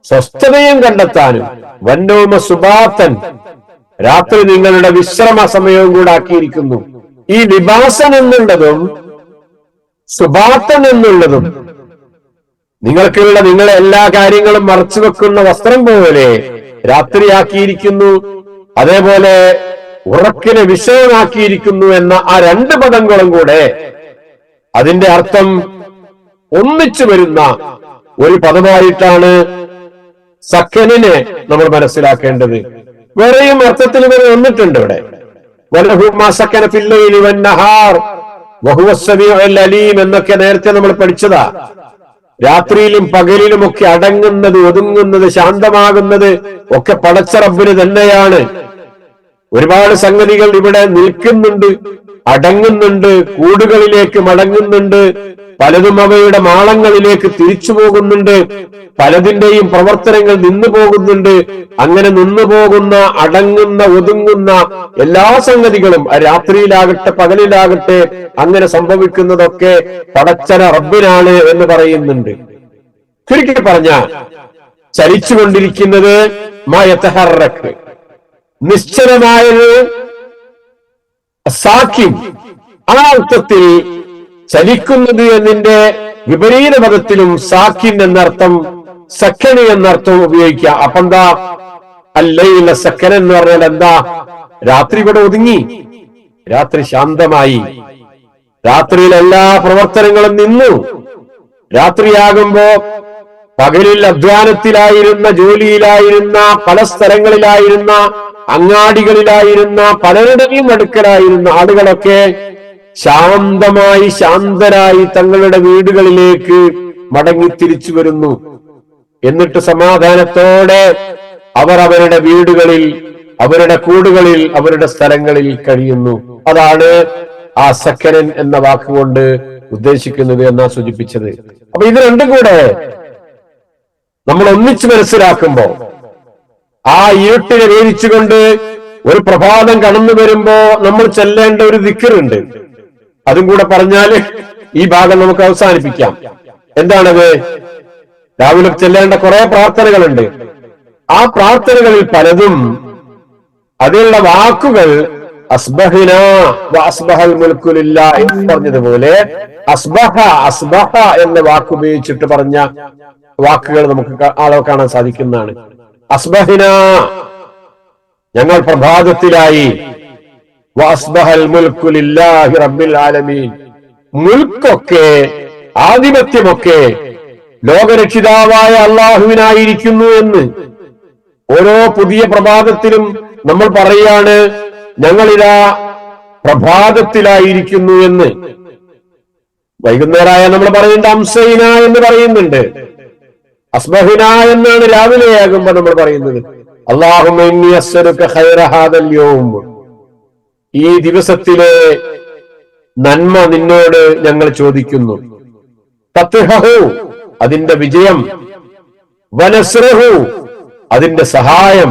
സ്വസ്ഥതയും കണ്ടെത്താനും. വന്നോമ സുബാത്തൻ, രാത്രി നിങ്ങളുടെ വിശ്രമ സമയവും കൂടെ ആക്കിയിരിക്കുന്നു. ഈ ലിബാസൻ എന്നുള്ളതും സുബാത്തൻ എന്നുള്ളതും നിങ്ങളെ എല്ലാ കാര്യങ്ങളും മറച്ചു വെക്കുന്ന വസ്ത്രം പോലെ രാത്രിയാക്കിയിരിക്കുന്നു, അതേപോലെ ഉറക്കിനെ വിഷയമാക്കിയിരിക്കുന്നു എന്ന ആ രണ്ട് പദങ്ങളും കൂടെ അതിന്റെ അർത്ഥം ഒന്നിച്ചു വരുന്ന ഒരു പദമായിട്ടാണ് സക്കനിനെ നമ്മൾ മനസ്സിലാക്കേണ്ടത്. വേറെയും അർത്ഥത്തിൽ ഇവർ വന്നിട്ടുണ്ട് ഇവിടെ. എന്നൊക്കെ നേരത്തെ നമ്മൾ പഠിച്ചതാ. രാത്രിയിലും പകലിലും ഒക്കെ അടങ്ങുന്നത്, ഒതുങ്ങുന്നത്, ശാന്തമാകുന്നത് ഒക്കെ പടച്ച റബ്ബിന് തന്നെയാണ്. ഒരുപാട് സംഗതികൾ ഇവിടെ നിൽക്കുന്നുണ്ട്, അടങ്ങുന്നുണ്ട്, കൂടുകളിലേക്ക് മടങ്ങുന്നുണ്ട്, പലതും അവയുടെ മാളങ്ങളിലേക്ക് തിരിച്ചു പോകുന്നുണ്ട്, പലതിന്റെയും പ്രവർത്തനങ്ങൾ നിന്നു പോകുന്നുണ്ട്. അങ്ങനെ നിന്നു പോകുന്ന, അടങ്ങുന്ന, ഒതുങ്ങുന്ന എല്ലാ സംഗതികളും രാത്രിയിലാകട്ടെ പകലിലാകട്ടെ അങ്ങനെ സംഭവിക്കുന്നതൊക്കെ പടച്ചന റബ്ബിനാണ് എന്ന് പറയുന്നുണ്ട്. ചുരുക്കി പറഞ്ഞ ചലിച്ചുകൊണ്ടിരിക്കുന്നത് മായതഹറക്ക്, നിശ്ചലമായത് സാഖിം, ആ അർത്ഥത്തിൽ ചലിക്കുന്നത് എന്നതിന്റെ വിപരീത പദത്തിലും സാഖിൻ എന്നർത്ഥം, സഖനി എന്നർത്ഥം ഉപയോഗിക്കാം. അപ്പൊ എന്താ അല്ലൈല സക്കനൻ എന്ന് പറഞ്ഞാൽ എന്താ? രാത്രി ഇവിടെ ഒതുങ്ങി, രാത്രി ശാന്തമായി, രാത്രിയിൽ എല്ലാ പ്രവർത്തനങ്ങളും നിന്നു. രാത്രിയാകുമ്പോ പകലിൽ അധ്വാനത്തിലായിരുന്ന, ജോലിയിലായിരുന്ന, പല സ്ഥലങ്ങളിലായിരുന്ന, അങ്ങാടികളിലായിരുന്ന, പലരുടെയും അടുക്കലായിരുന്ന ആളുകളൊക്കെ ശാന്തമായി, ശാന്തരായി തങ്ങളുടെ വീടുകളിലേക്ക് മടങ്ങി തിരിച്ചു വരുന്നു. എന്നിട്ട് സമാധാനത്തോടെ അവർ അവരുടെ വീടുകളിൽ, അവരുടെ കൂടുകളിൽ, അവരുടെ സ്ഥലങ്ങളിൽ കഴിയുന്നു. അതാണ് ആ സക്കനൻ എന്ന വാക്കുകൊണ്ട് ഉദ്ദേശിക്കുന്നത് എന്നാ സൂചിപ്പിച്ചത്. അപ്പൊ ഇത് രണ്ടും കൂടെ നമ്മൾ ഒന്നിച്ച് മനസ്സിലാക്കുമ്പോ, ആ ഇരുട്ടിനെ വേദിച്ചുകൊണ്ട് ഒരു പ്രഭാതം കടന്നു വരുമ്പോ നമ്മൾ ചെല്ലേണ്ട ഒരു ദിക്റുണ്ട്. അതും കൂടെ പറഞ്ഞാല് ഈ ഭാഗം നമുക്ക് അവസാനിപ്പിക്കാം. എന്താണത്? രാവിലെ ചെല്ലേണ്ട കുറെ പ്രാർത്ഥനകളുണ്ട്. ആ പ്രാർത്ഥനകളിൽ പലതും അതിലുള്ള വാക്കുകൾ അസ്ബഹിന വഅസ്ബഹൽ മുൽക്കു ലില്ലാഹി എന്ന് പറഞ്ഞതുപോലെ അസ്ബഹ അസ്ബഹ എന്ന വാക്ക് ഉപയോഗിച്ചിട്ട് പറഞ്ഞ വാക്കുകൾ നമുക്ക് കാണാൻ സാധിക്കുന്നതാണ്. അസ്ബഹിന, ഞങ്ങൾ പ്രഭാതത്തിലായി. വഅസ്ബഹൽ മുൽക്കു ലില്ലാഹി റബ്ബിൽ ആലമീൻ, മുൽക്കൊക്കെ, ആധിപത്യമൊക്കെ ലോകരക്ഷിതാവായ അള്ളാഹുവിനായിരിക്കുന്നു എന്ന് ഓരോ പുതിയ പ്രഭാതത്തിലും നമ്മൾ പറയാണ്, ഞങ്ങളിതാ പ്രഭാതത്തിലായിരിക്കുന്നു എന്ന്. വൈകുന്നേരമായ നമ്മൾ പറയുന്നുണ്ട് അംസൈന എന്ന് പറയുന്നുണ്ട്. അസ്ബഹിന എന്നാണ് രാവിലെയാകുമ്പോ നമ്മൾ പറയുന്നത്. അല്ലാഹുമ്മ ഇന്നി അസ്അലുക ഖൈറ ഹാദൽ യൗം, ഈ ദിവസത്തിലെ നന്മ നിന്നോട് ഞങ്ങൾ ചോദിക്കുന്നു. ഫത്ഹഹു, അതിന്റെ വിജയം. വനസ്റഹു, അതിന്റെ സഹായം.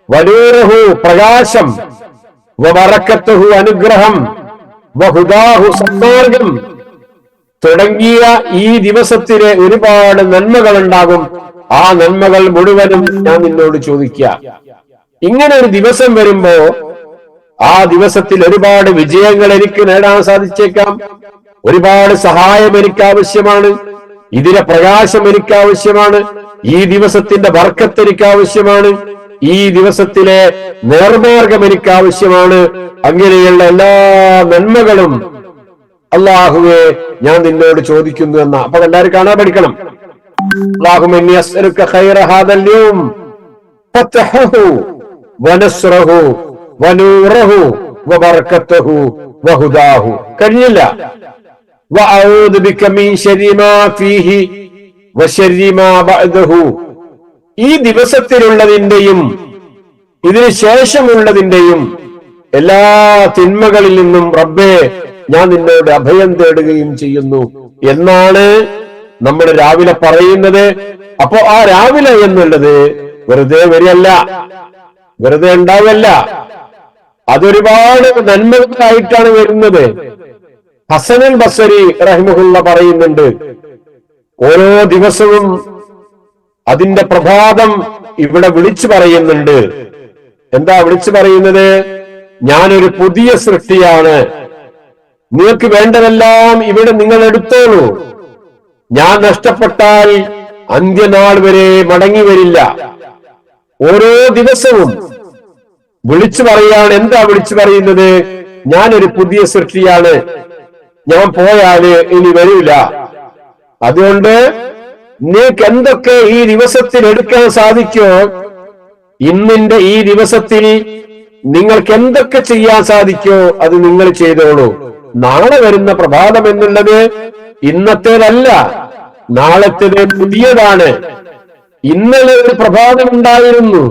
വനൂറഹു, പ്രകാശം. വബറക്കത്തുഹു, അനുഗ്രഹം. വഹുദാഹു, സന്മാർഗം തുടങ്ങിയ ഈ ദിവസത്തിലെ ഒരുപാട് നന്മകൾ ഉണ്ടാകും. ആ നന്മകൾ മുഴുവനും ഞാൻ നിന്നോട് ചോദിക്കുക. ഇങ്ങനെ ഒരു ദിവസം വരുമ്പോ ആ ദിവസത്തിൽ ഒരുപാട് വിജയങ്ങൾ എനിക്ക് നേടാൻ സാധിച്ചേക്കാം. ഒരുപാട് സഹായം എനിക്ക് ആവശ്യമാണ്. ഇതിലെ പ്രകാശം എനിക്ക് ആവശ്യമാണ്. ഈ ദിവസത്തിന്റെ ബർക്കത്ത് എനിക്ക് ആവശ്യമാണ്. ഈ ദിവസത്തിലെ നേർമാർഗം എനിക്ക് ആവശ്യമാണ്. അങ്ങനെയുള്ള എല്ലാ നന്മകളും അല്ലാഹുവേ ഞാൻ നിന്നോട് ചോദിക്കുന്നു എന്ന. അപ്പൊ എല്ലാവരും കാണാൻ പഠിക്കണം. അല്ലാഹുമ്മ ഇന്നി അസ്അലുക ഖൈറ ഹാദൽ യൗം ഫത്ഹഹു വനസ്റഹു വനൂറഹു വബറക്കത്തുഹു വഹുദാഹു. കഴിഞ്ഞില്ല. വഅഊദു ബിക മിൻ ശർരി മാ ഫീഹി വശർരി മാ ബഅദഹു. ഈ ദിവസത്തിലുള്ളതിന്റെയും ഇതിനു ശേഷമുള്ളതിന്റെയും എല്ലാ തിന്മകളിൽ നിന്നും റബ്ബേ ഞാൻ നിന്നോട് അഭയം തേടുകയും ചെയ്യുന്നു എന്നാണ് നമ്മൾ രാവിലെ പറയുന്നത്. അപ്പോ ആ രാവിലെ എന്നുള്ളത് വെറുതെ വരികയല്ല, വെറുതെ ഉണ്ടാവല്ല. അതൊരുപാട് നന്മകളായിട്ടാണ് വരുന്നത്. ഹസനുൽ ബസ്രി റഹിമഹുല്ല പറയുന്നുണ്ട്, ഓരോ ദിവസവും അതിന്റെ പ്രഭാതം ഇവിടെ വിളിച്ചു പറയുന്നുണ്ട്. എന്താ വിളിച്ചു പറയുന്നത്? ഞാനൊരു പുതിയ സൃഷ്ടിയാണ്, നിങ്ങൾക്ക് വേണ്ടതെല്ലാം ഇവിടെ നിങ്ങൾ എടുത്തോളൂ. ഞാൻ നഷ്ടപ്പെട്ടാൽ അന്ത്യനാൾ വരെ മടങ്ങി വരില്ല. ഓരോ ദിവസവും വിളിച്ചു പറയാണ്. എന്താ വിളിച്ചു പറയുന്നത്? ഞാനൊരു പുതിയ സൃഷ്ടിയാണ്, ഞാൻ പോയാല് ഇനി വരില്ല. അതുകൊണ്ട് നിങ്ങൾക്ക് എന്തൊക്കെ ഈ ദിവസത്തിൽ എടുക്കാൻ സാധിക്കോ, ഇന്നിന്റെ ഈ ദിവസത്തിൽ നിങ്ങൾക്ക് എന്തൊക്കെ ചെയ്യാൻ സാധിക്കോ അത് നിങ്ങൾ ചെയ്തോളൂ. നാളെ വരുന്ന പ്രഭാതം എന്നുള്ളത് ഇന്നത്തേതല്ല, നാളത്തേത് പുതിയതാണ്. ഇന്നലെ ഒരു പ്രഭാതം ഉണ്ടായിരുന്നു,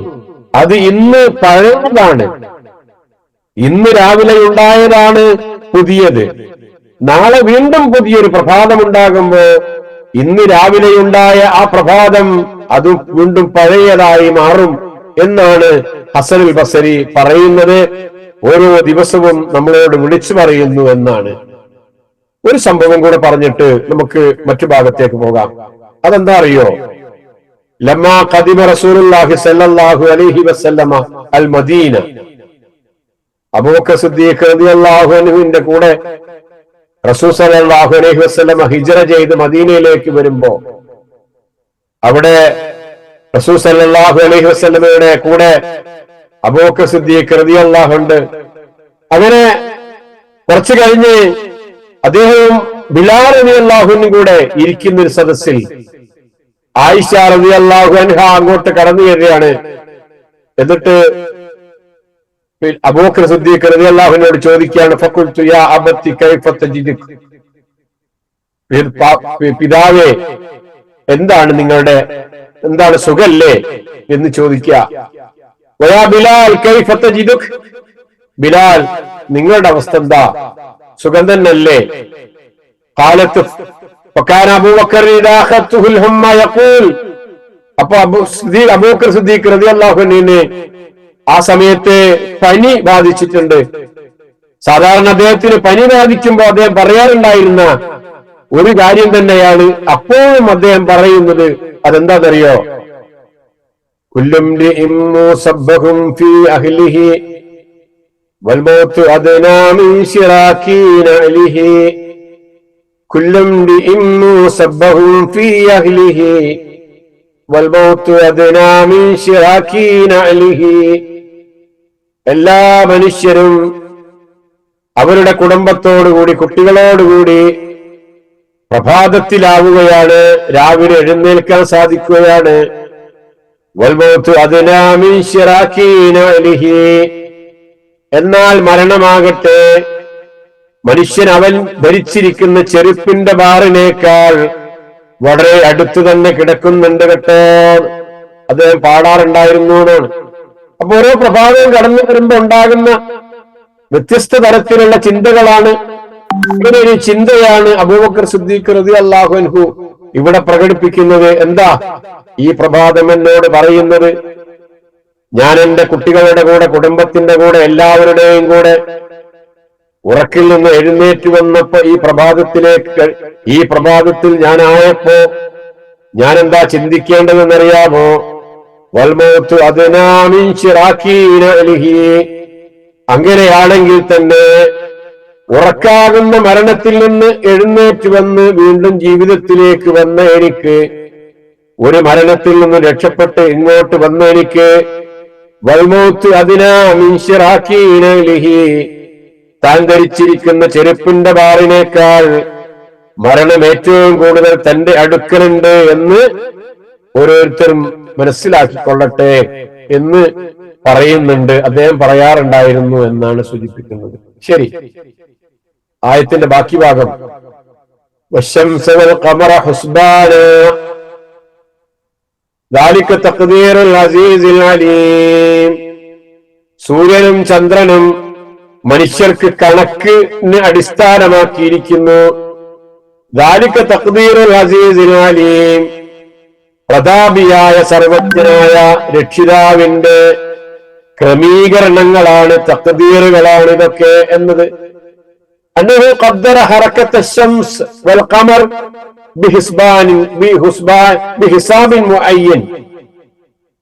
അത് ഇന്ന് പഴയതാണ്. ഇന്ന് രാവിലെ ഉണ്ടായതാണ് പുതിയത്. നാളെ വീണ്ടും പുതിയൊരു പ്രഭാതം ഉണ്ടാകുമ്പോ ഇന്ന് രാവിലെ ഉണ്ടായ ആ പ്രഭാതം അത് വീണ്ടും പഴയതായി മാറും എന്നാണ് ഹസനുൽ ബസ്രി പറയുന്നത്. ഓരോ ദിവസവും നമ്മളോട് വിളിച്ചു പറയുന്നു എന്നാണ്. ഒരു സംഭവം കൂടെ പറഞ്ഞിട്ട് നമുക്ക് മറ്റു ഭാഗത്തേക്ക് പോകാം. അതെന്താ അറിയോ? ലമ്മാ ഖദിമ റസൂലുള്ളാഹി സ്വല്ലല്ലാഹു അലൈഹി വസല്ലമ അൽ മദീന, അബൂബക്കർ സിദ്ദീഖ് റളിയല്ലാഹു അൻഹുവിന്റെ കൂടെ റസൂൽ സ്വല്ലല്ലാഹു അലൈഹി വസല്ലമ ഹിജ്റ ചെയ്ത് മദീനയിലേക്ക് വരുമ്പോ അവിടെ റസൂൽ സല്ലല്ലാഹു അലൈഹി വസല്ലമയുടെ കൂടെ അബൂബക്കർ സിദ്ദീഖ് റളിയല്ലാഹു ഉണ്ട്. അങ്ങനെ കുറച്ചു കഴിഞ്ഞ് അദ്ദേഹവും ബിലാൽ റളിയല്ലാഹുവിനും കൂടെ ഇരിക്കുന്ന ഒരു സദസ്സിൽ ആയിഷ റളിയല്ലാഹു അൻഹ അങ്ങോട്ട് കടന്നു വരികയാണ്. എന്നിട്ട് അബൂബക്കർ സിദ്ദീഖ് റളിയല്ലാഹുവിനോട് ചോദിക്കുകയാണ്, ഫഖുൽതു യാ അബത്തി കൈഫ തജിദുക, പിതാവേ എന്താണ് സുഖല്ലേ എന്ന് ചോദിക്കുക. വയാ ബിലാൽ കൈഫ തജിദുക, ബിലാൽ നിങ്ങളുടെ അവസ്ഥ എന്താ, സുഖം തന്നെയല്ലേ? ഖാലത്ത് ഫകാന അബൂബക്കർ ഇദാ അഖതുഹുൽ ഹമ്മ യഖൂൽ, അപ്പൊ അബൂബക്കർ സിദ്ദീഖ് റളിയല്ലാഹു അൻഹുവിനെ ആ സമയത്ത് പനി ബാധിച്ചിട്ടുണ്ട്. സാധാരണ അദ്ദേഹത്തിന് പനി ബാധിക്കുമ്പോൾ അദ്ദേഹം പറയാറുണ്ടായിരുന്ന ഒരു കാര്യം തന്നെയാണ് അപ്പോഴും അദ്ദേഹം പറയുന്നത്. അതെന്താണെന്നറിയോ? കുല്ലും മുസബ്ബഹും ഫീ അഹ്ലിഹി വൽ മൗതു അദ്നാ മിൻ ശിറാകീന അലിഹി, കുല്ലും മുസബ്ബഹും ഫീ അഹ്ലിഹി വൽ മൗതു അദ്നാ മിൻ ശിറാകീന അലിഹി. എല്ലാ മനുഷ്യരും അവരുടെ കുടുംബത്തോടുകൂടി കുട്ടികളോടുകൂടി പ്രഭാതത്തിലാവുകയാണ്, രാവിലെ എഴുന്നേൽക്കാൻ സാധിക്കുകയാണ്. എന്നാൽ മരണമാകട്ടെ മനുഷ്യൻ അവൻ ധരിച്ചിരിക്കുന്ന ചെരുപ്പിന്റെ ബാറിനേക്കാൾ വളരെ അടുത്തു തന്നെ കിടക്കുന്നുണ്ട് കേട്ടോ. അദ്ദേഹം പാടാറുണ്ടായിരുന്നു എന്നാണ്. അപ്പൊ ഓരോ പ്രഭാതവും കടന്നു വരുമ്പോ ഉണ്ടാകുന്ന വ്യത്യസ്ത തരത്തിലുള്ള ചിന്തകളാണ്. ഇങ്ങനെ ഒരു ചിന്തയാണ് അബൂബക്കർ സിദ്ദീഖ് റളിയല്ലാഹു അൻഹു ഇവിടെ പ്രകടിപ്പിക്കുന്നത്. എന്താ ഈ പ്രഭാതം എന്നോട് പറയുന്നത്? ഞാൻ എന്റെ കുട്ടികളുടെ കൂടെ, കുടുംബത്തിന്റെ കൂടെ, എല്ലാവരുടെയും കൂടെ ഉറക്കിൽ നിന്ന് എഴുന്നേറ്റ് വന്നപ്പോ ഈ പ്രഭാതത്തിൽ ഞാനായപ്പോ ഞാൻ എന്താ ചിന്തിക്കേണ്ടതെന്നറിയാമോ? വൽമൗതു അദ്നാ മിൻ ശിറാകീന അലിഹി, അങ്ങനെയാണെങ്കിൽ തന്നെ ഉറക്കാകുന്ന മരണത്തിൽ നിന്ന് എഴുന്നേറ്റ് വന്ന് വീണ്ടും ജീവിതത്തിലേക്ക് വന്ന എനിക്ക്, ഒരു മരണത്തിൽ നിന്ന് രക്ഷപ്പെട്ട് ഇങ്ങോട്ട് വന്ന എനിക്ക്, വൽമൗതു അദ്നാ മിൻ ശിറാകീന അലിഹി, താൻ ധരിച്ചിരിക്കുന്ന ചെരുപ്പിന്റെ ബാറിനേക്കാൾ മരണം ഏറ്റവും കൂടുതൽ തന്റെ അടുക്കലുണ്ട് എന്ന് ഓരോരുത്തരും മനസ്സിലാക്കിക്കൊള്ളട്ടെ എന്ന് പറയുന്നുണ്ട്. അദ്ദേഹം പറയാറുണ്ടായിരുന്നു എന്നാണ് സൂചിപ്പിക്കുന്നത്. ശരി, ആയത്തിന്റെ ബാക്കി ഭാഗം والشمس والقمر حسبانا ذلك تقدير العزيز العليم. സൂര്യനും ചന്ദ്രനും മനുഷ്യർക്ക് കണക്കിന് അടിസ്ഥാനമാക്കിയിരിക്കുന്നു. ذلك تقدير العزيز العليم, പ്രതാപിയായ സർവജ്ഞനായ രക്ഷിതാവിന്റെ ക്രമീകരണങ്ങളാണ്, തഖ്ദീറുകളാണ് ഇതൊക്കെ എന്നത്. അന്നഹു ഖദ്ദറ ഹറകത الشمس والقمر بحساب معين.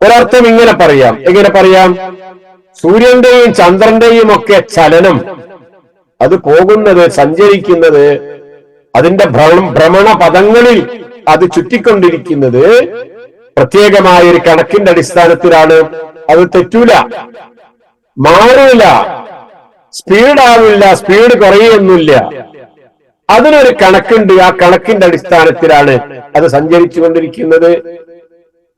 ഒരർത്ഥം ഇങ്ങനെ പറയാം. എങ്ങനെ പറയാം? സൂര്യന്റെയും ചന്ദ്രന്റെയും ഒക്കെ ചലനം, അത് പോകുന്നത്, സഞ്ചരിക്കുന്നത്, അതിന്റെ ഭ്രമണ പദങ്ങളിൽ അത് ചുറ്റിക്കൊണ്ടിരിക്കുന്നത് പ്രത്യേകമായ ഒരു കണക്കിന്റെ അടിസ്ഥാനത്തിലാണ്. അത് തെറ്റൂല, മാറൂല, സ്പീഡാവില്ല, സ്പീഡ് കുറയൊന്നുമില്ല. അതിനൊരു കണക്കുണ്ട്. ആ കണക്കിന്റെ അടിസ്ഥാനത്തിലാണ് അത് സഞ്ചരിച്ചു കൊണ്ടിരിക്കുന്നത്.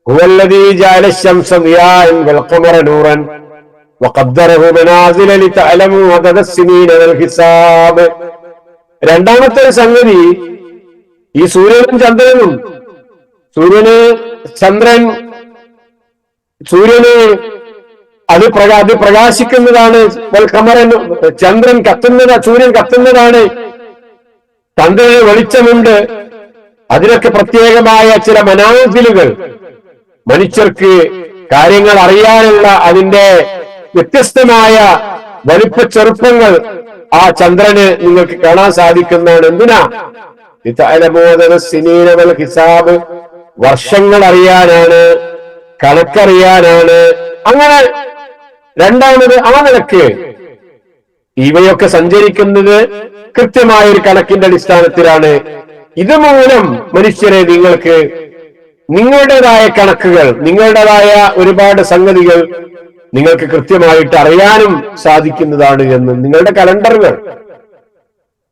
ഹുവല്ലദീ ജഅല الشمس ضياء والقمر نورا وقدره منازل لتعلموا عدد السنين والحساب. രണ്ടാമത്തെ സംഗതി, ഈ സൂര്യനും ചന്ദ്രനും, സൂര്യന് അത് പ്രകാശിക്കുന്നതാണ്. ചന്ദ്രൻ സൂര്യൻ കത്തുന്നതാണ്. ചന്ദ്രന് വെളിച്ചമുണ്ട്. അതിനൊക്കെ പ്രത്യേകമായ ചില മനാസിലുകൾ, മനുഷ്യർക്ക് കാര്യങ്ങൾ അറിയാനുള്ള അതിന്റെ വ്യത്യസ്തമായ വലിപ്പ ചെറുപ്പങ്ങൾ ആ ചന്ദ്രന് നിങ്ങൾക്ക് കാണാൻ സാധിക്കുന്നതാണ്. എന്തിനാ? ഹിസാബ്, വർഷങ്ങൾ അറിയാനാണ്, കണക്കറിയാനാണ്. അങ്ങനെ രണ്ടാമത് ആ നിലക്ക് ഇവയൊക്കെ സഞ്ചരിക്കുന്നത് കൃത്യമായ ഒരു കണക്കിന്റെ അടിസ്ഥാനത്തിലാണ്. ഇതുമൂലം മനുഷ്യരെ നിങ്ങൾക്ക് നിങ്ങളുടേതായ കണക്കുകൾ, നിങ്ങളുടേതായ ഒരുപാട് സംഗതികൾ നിങ്ങൾക്ക് കൃത്യമായിട്ട് അറിയാനും സാധിക്കുന്നതാണ് എന്ന്. നിങ്ങളുടെ കലണ്ടറുകൾ,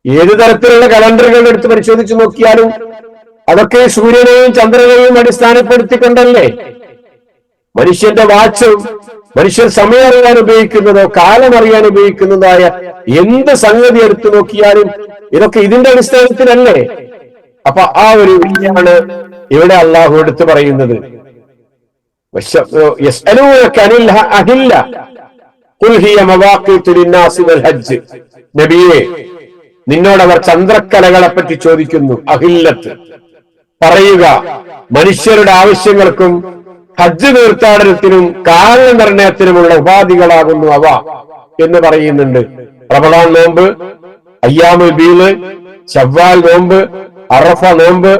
ഏത് തരത്തിലുള്ള കലണ്ടറുകൾ എടുത്ത് പരിശോധിച്ച് നോക്കിയാലും അതൊക്കെ സൂര്യനെയും ചന്ദ്രനെയും അടിസ്ഥാനപ്പെടുത്തിക്കൊണ്ടല്ലേ. മനുഷ്യന്റെ വാച്ച്, മനുഷ്യൻ സമയം അറിയാൻ ഉപയോഗിക്കുന്നതോ കാലം അറിയാൻ ഉപയോഗിക്കുന്നതായ എന്ത് സംഗതി എടുത്തു നോക്കിയാലും ഇതൊക്കെ ഇതിന്റെ അടിസ്ഥാനത്തിലല്ലേ. അപ്പൊ ആ ഒരു വിധിയാണ് ഇവിടെ അള്ളാഹു എടുത്തു പറയുന്നത്. നബിയെ, നിന്നോടവർ ചന്ദ്രക്കലകളെ പറ്റി ചോദിക്കുന്നു. അഹില്ലത്ത്, പറയുക, മനുഷ്യരുടെ ആവശ്യങ്ങൾക്കും ഹജ്ജ് തീർത്ഥാടനത്തിനും കാലനിർണയത്തിനുമുള്ള ഉപാധികളാകുന്നു അവ എന്ന് പറയുന്നുണ്ട്. റമദാൻ നോമ്പ്, അയ്യാമുൽ ബീദ്, ശവ്വാൽ നോമ്പ്, അറഫ നോമ്പ്,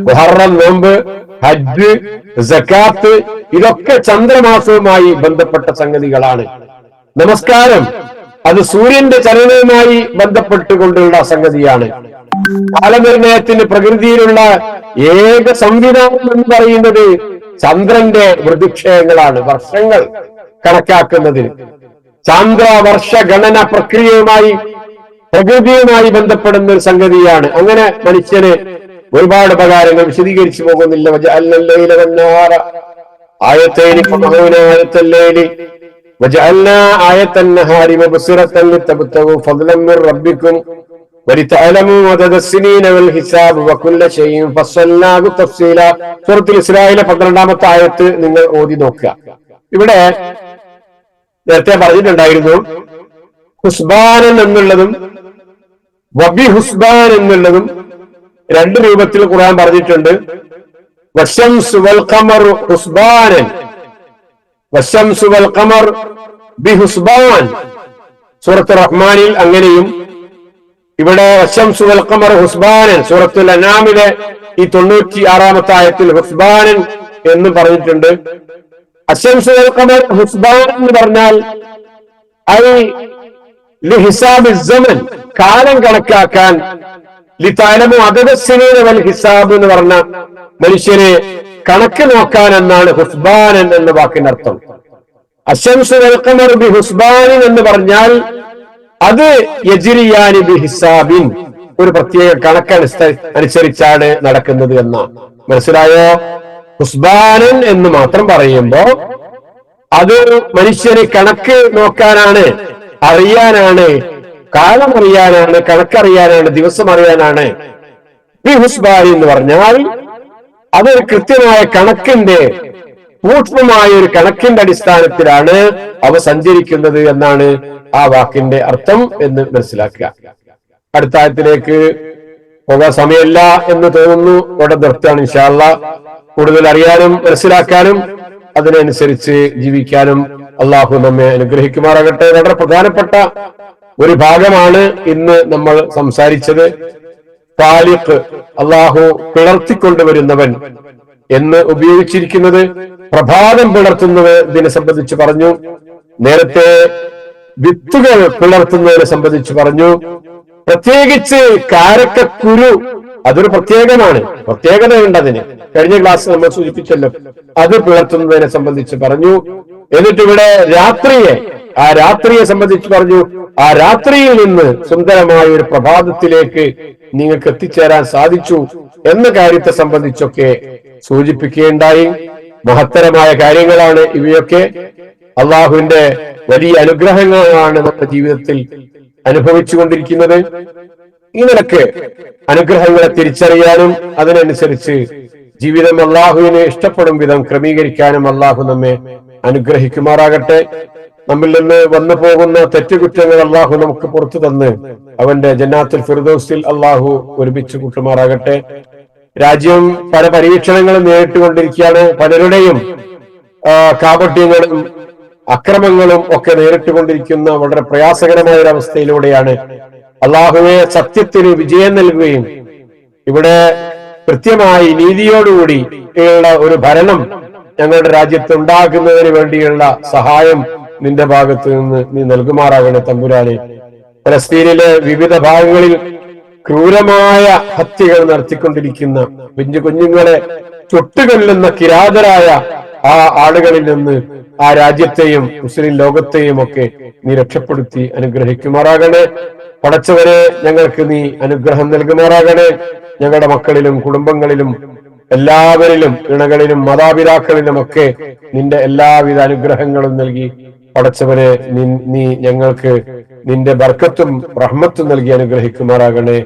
മുഹറം നോമ്പ്, ഹജ്ജ്, സക്കാത്ത്, ഇതൊക്കെ ചന്ദ്രമാസവുമായി ബന്ധപ്പെട്ട സംഗതികളാണ്. നമസ്കാരം, അത് സൂര്യന്റെ ചലനവുമായി ബന്ധപ്പെട്ടുകൊണ്ടുള്ള സംഗതിയാണ്. കാലനിർണയത്തിന് പ്രകൃതിയിലുള്ള ഏക സംവിധാനം എന്ന് പറയുന്നത് ചന്ദ്രന്റെ വൃതിക്ഷയങ്ങളാണ്. വർഷങ്ങൾ കണക്കാക്കുന്നതിന് ചാന്ദ്രവർഷ ഗണന പ്രക്രിയയുമായി പ്രകൃതിയുമായി ബന്ധപ്പെടുന്ന ഒരു സംഗതിയാണ്. അങ്ങനെ മനുഷ്യന് ഒരുപാട് ഉപകാരങ്ങൾ വിശദീകരിച്ചു പോകുന്നില്ല. ഇസ്രായേലിലെ 12-ാമത്തെ ആയത്ത് നിങ്ങൾ ഓതി നോക്കുക. ഇവിടെ നേരത്തെ പറഞ്ഞിട്ടുണ്ടായിരുന്നു, ഹുസ്ബാനൻ എന്നുള്ളതും വബി ഹുസ്ബാൻ എന്നുള്ളതും രണ്ട് രൂപത്തിൽ ഖുർആൻ പറഞ്ഞിട്ടുണ്ട്. വശംസു വൽ ഖമർ ഹുസ്ബാനൻ, വശംസു വൽ ഖമർ ബി ഹുസ്ബാൻ. സൂറത്തുർ റഹ്മാനിൽ അങ്ങനെയും, ഇവിടെ വശംസു വൽ ഖമർ ഹുസ്ബാനൻ സൂറത്തുൽ അനാമിലെ ഈ 96-ാമത്തെ ആയത്തിൽ ഹുസ്ബാനൻ എന്ന് പറഞ്ഞിട്ടുണ്ട്. അശംസു വൽ ഖമർ ഹുസ്ബാൻ എന്ന് പറഞ്ഞാൽ കാലം കണക്കാക്കാൻ, ലിതഅലമു അദദസ്സിനീന വൽ ഹിസാബ് എന്ന് പറഞ്ഞ മനുഷ്യനെ കണക്ക് നോക്കാൻ എന്നാണ് ഹുസ്ബാനൻ എന്ന വാക്കിന്റെ അർത്ഥം. അശംസു വൽ ഖമർ ബി ഹുസ്ബാനിൻ എന്ന് പറഞ്ഞാൽ അത് യജ്രിയാനി ബി ഹിസാബിൻ, ഒരു പ്രത്യേക കണക്കനുസരിച്ചാണ് നടക്കുന്നത് എന്ന. മനസ്സിലായോ? ഹുസ്ബാനൻ എന്ന് മാത്രം പറയുമ്പോ അത് മനുഷ്യന് കണക്ക് നോക്കാനാണ്, അറിയാനാണ്, കാലം അറിയാനാണ്, കണക്കറിയാനാണ്, ദിവസം അറിയാനാണ്. ബി ഹുസ്ബാനി എന്ന് പറഞ്ഞാൽ അതൊരു കൃത്യമായ കണക്കിന്റെ, സൂക്ഷ്മമായ ഒരു കണക്കിന്റെ അടിസ്ഥാനത്തിലാണ് അവ സഞ്ചരിക്കുന്നത് എന്നാണ് ആ വാക്കിന്റെ അർത്ഥം എന്ന് മനസ്സിലാക്കുക. അടുത്ത ആയത്തിലേക്ക് പോകാൻ സമയമില്ല എന്ന് തോന്നുന്നു. ഇവിടെ നിർത്തുകയാണ്. ഇൻഷാ അല്ലാഹ് കൂടുതൽ അറിയാനും മനസ്സിലാക്കാനും അതിനനുസരിച്ച് ജീവിക്കാനും അള്ളാഹു നമ്മെ അനുഗ്രഹിക്കുമാറാകട്ടെ. വളരെ പ്രധാനപ്പെട്ട ഒരു ഭാഗമാണ് ഇന്ന് നമ്മൾ സംസാരിച്ചത്. ഖാലിഖ്, അള്ളാഹു പിളർത്തിക്കൊണ്ടുവരുന്നവൻ എന്ന് ഉപയോഗിച്ചിരിക്കുന്നത് പ്രഭാതം പിളർത്തുന്നതിനെ സംബന്ധിച്ച് പറഞ്ഞു. നേരത്തെ വിത്തുകൾ പിളർത്തുന്നതിനെ സംബന്ധിച്ച് പറഞ്ഞു. പ്രത്യേകിച്ച് കാരക്കക്കുരു, അതൊരു പ്രത്യേകമാണ്, പ്രത്യേകതയുണ്ട് അതിന്. കഴിഞ്ഞ ക്ലാസ് നമ്മൾ സൂചിപ്പിച്ചല്ലോ, അത് പിളർത്തുന്നതിനെ സംബന്ധിച്ച് പറഞ്ഞു. എന്നിട്ടിവിടെ ആ രാത്രിയെ സംബന്ധിച്ച് പറഞ്ഞു. ആ രാത്രിയിൽ നിന്ന് സുന്ദരമായ ഒരു പ്രഭാതത്തിലേക്ക് നിങ്ങൾക്ക് എത്തിച്ചേരാൻ സാധിച്ചു എന്ന കാര്യത്തെ സംബന്ധിച്ചൊക്കെ സൂചിപ്പിക്കുകയുണ്ടായി. മഹത്തരമായ കാര്യങ്ങളാണ് ഇവയൊക്കെ. അള്ളാഹുവിന്റെ വലിയ അനുഗ്രഹങ്ങളാണ് നമ്മുടെ ജീവിതത്തിൽ അനുഭവിച്ചുകൊണ്ടിരിക്കുന്നത്. ഈ നിലക്ക് അനുഗ്രഹങ്ങളെ തിരിച്ചറിയാനും അതിനനുസരിച്ച് ജീവിതം അള്ളാഹുവിനെ ഇഷ്ടപ്പെടും വിധം ക്രമീകരിക്കാനും അള്ളാഹു നമ്മെ അനുഗ്രഹിക്കുമാറാകട്ടെ. നമ്മിൽ നിന്ന് വന്നു പോകുന്ന തെറ്റുകുറ്റങ്ങൾ അള്ളാഹു നമുക്ക് പുറത്തു തന്ന് അവന്റെ ജന്നാത്തുൽ ഫിർദൗസിൽ അള്ളാഹു ഒരുമിച്ച് കൂട്ടുമാറാകട്ടെ. രാജ്യം പല പരീക്ഷണങ്ങളും നേരിട്ടുകൊണ്ടിരിക്കുകയാണ്. പലരുടെയും കാപട്യങ്ങളും അക്രമങ്ങളും ഒക്കെ നേരിട്ടുകൊണ്ടിരിക്കുന്ന വളരെ പ്രയാസകരമായ ഒരു അവസ്ഥയിലൂടെയാണ്. അള്ളാഹുവെ സത്യത്തിന് വിജയം നൽകുകയും ഇവിടെ കൃത്യമായി നീതിയോടുകൂടി ഉള്ള ഒരു ഭരണം ഞങ്ങളുടെ രാജ്യത്ത് ഉണ്ടാക്കുന്നതിന് വേണ്ടിയുള്ള സഹായം നിന്റെ ഭാഗത്ത് നിന്ന് നീ നൽകുമാറാകണേ തമ്പുരാനെ. ഫലസ്തീനിലെ വിവിധ ഭാഗങ്ങളിൽ ക്രൂരമായ ഹത്യകൾ നടത്തിക്കൊണ്ടിരിക്കുന്ന, കുഞ്ഞുങ്ങളെ ചുട്ടുകൊല്ലുന്ന കിരാതരായ ആ ആളുകളിൽ നിന്ന് ആ രാജ്യത്തെയും മുസ്ലിം ലോകത്തെയും ഒക്കെ നീ രക്ഷപ്പെടുത്തി അനുഗ്രഹിക്കുമാറാകണേ. പടച്ചവരെ, ഞങ്ങൾക്ക് നീ അനുഗ്രഹം നൽകുമാറാകണേ. ഞങ്ങളുടെ മക്കളിലും കുടുംബങ്ങളിലും എല്ലാവരിലും ഇണകളിലും മാതാപിതാക്കളിലും ഒക്കെ നിന്റെ എല്ലാവിധ അനുഗ്രഹങ്ങളും നൽകി പടച്ചവരെ നീ ഞങ്ങൾക്ക് നിന്റെ ബർക്കത്തും റഹ്മത്തും നൽകി അനുഗ്രഹിക്കുമാറാകണേ.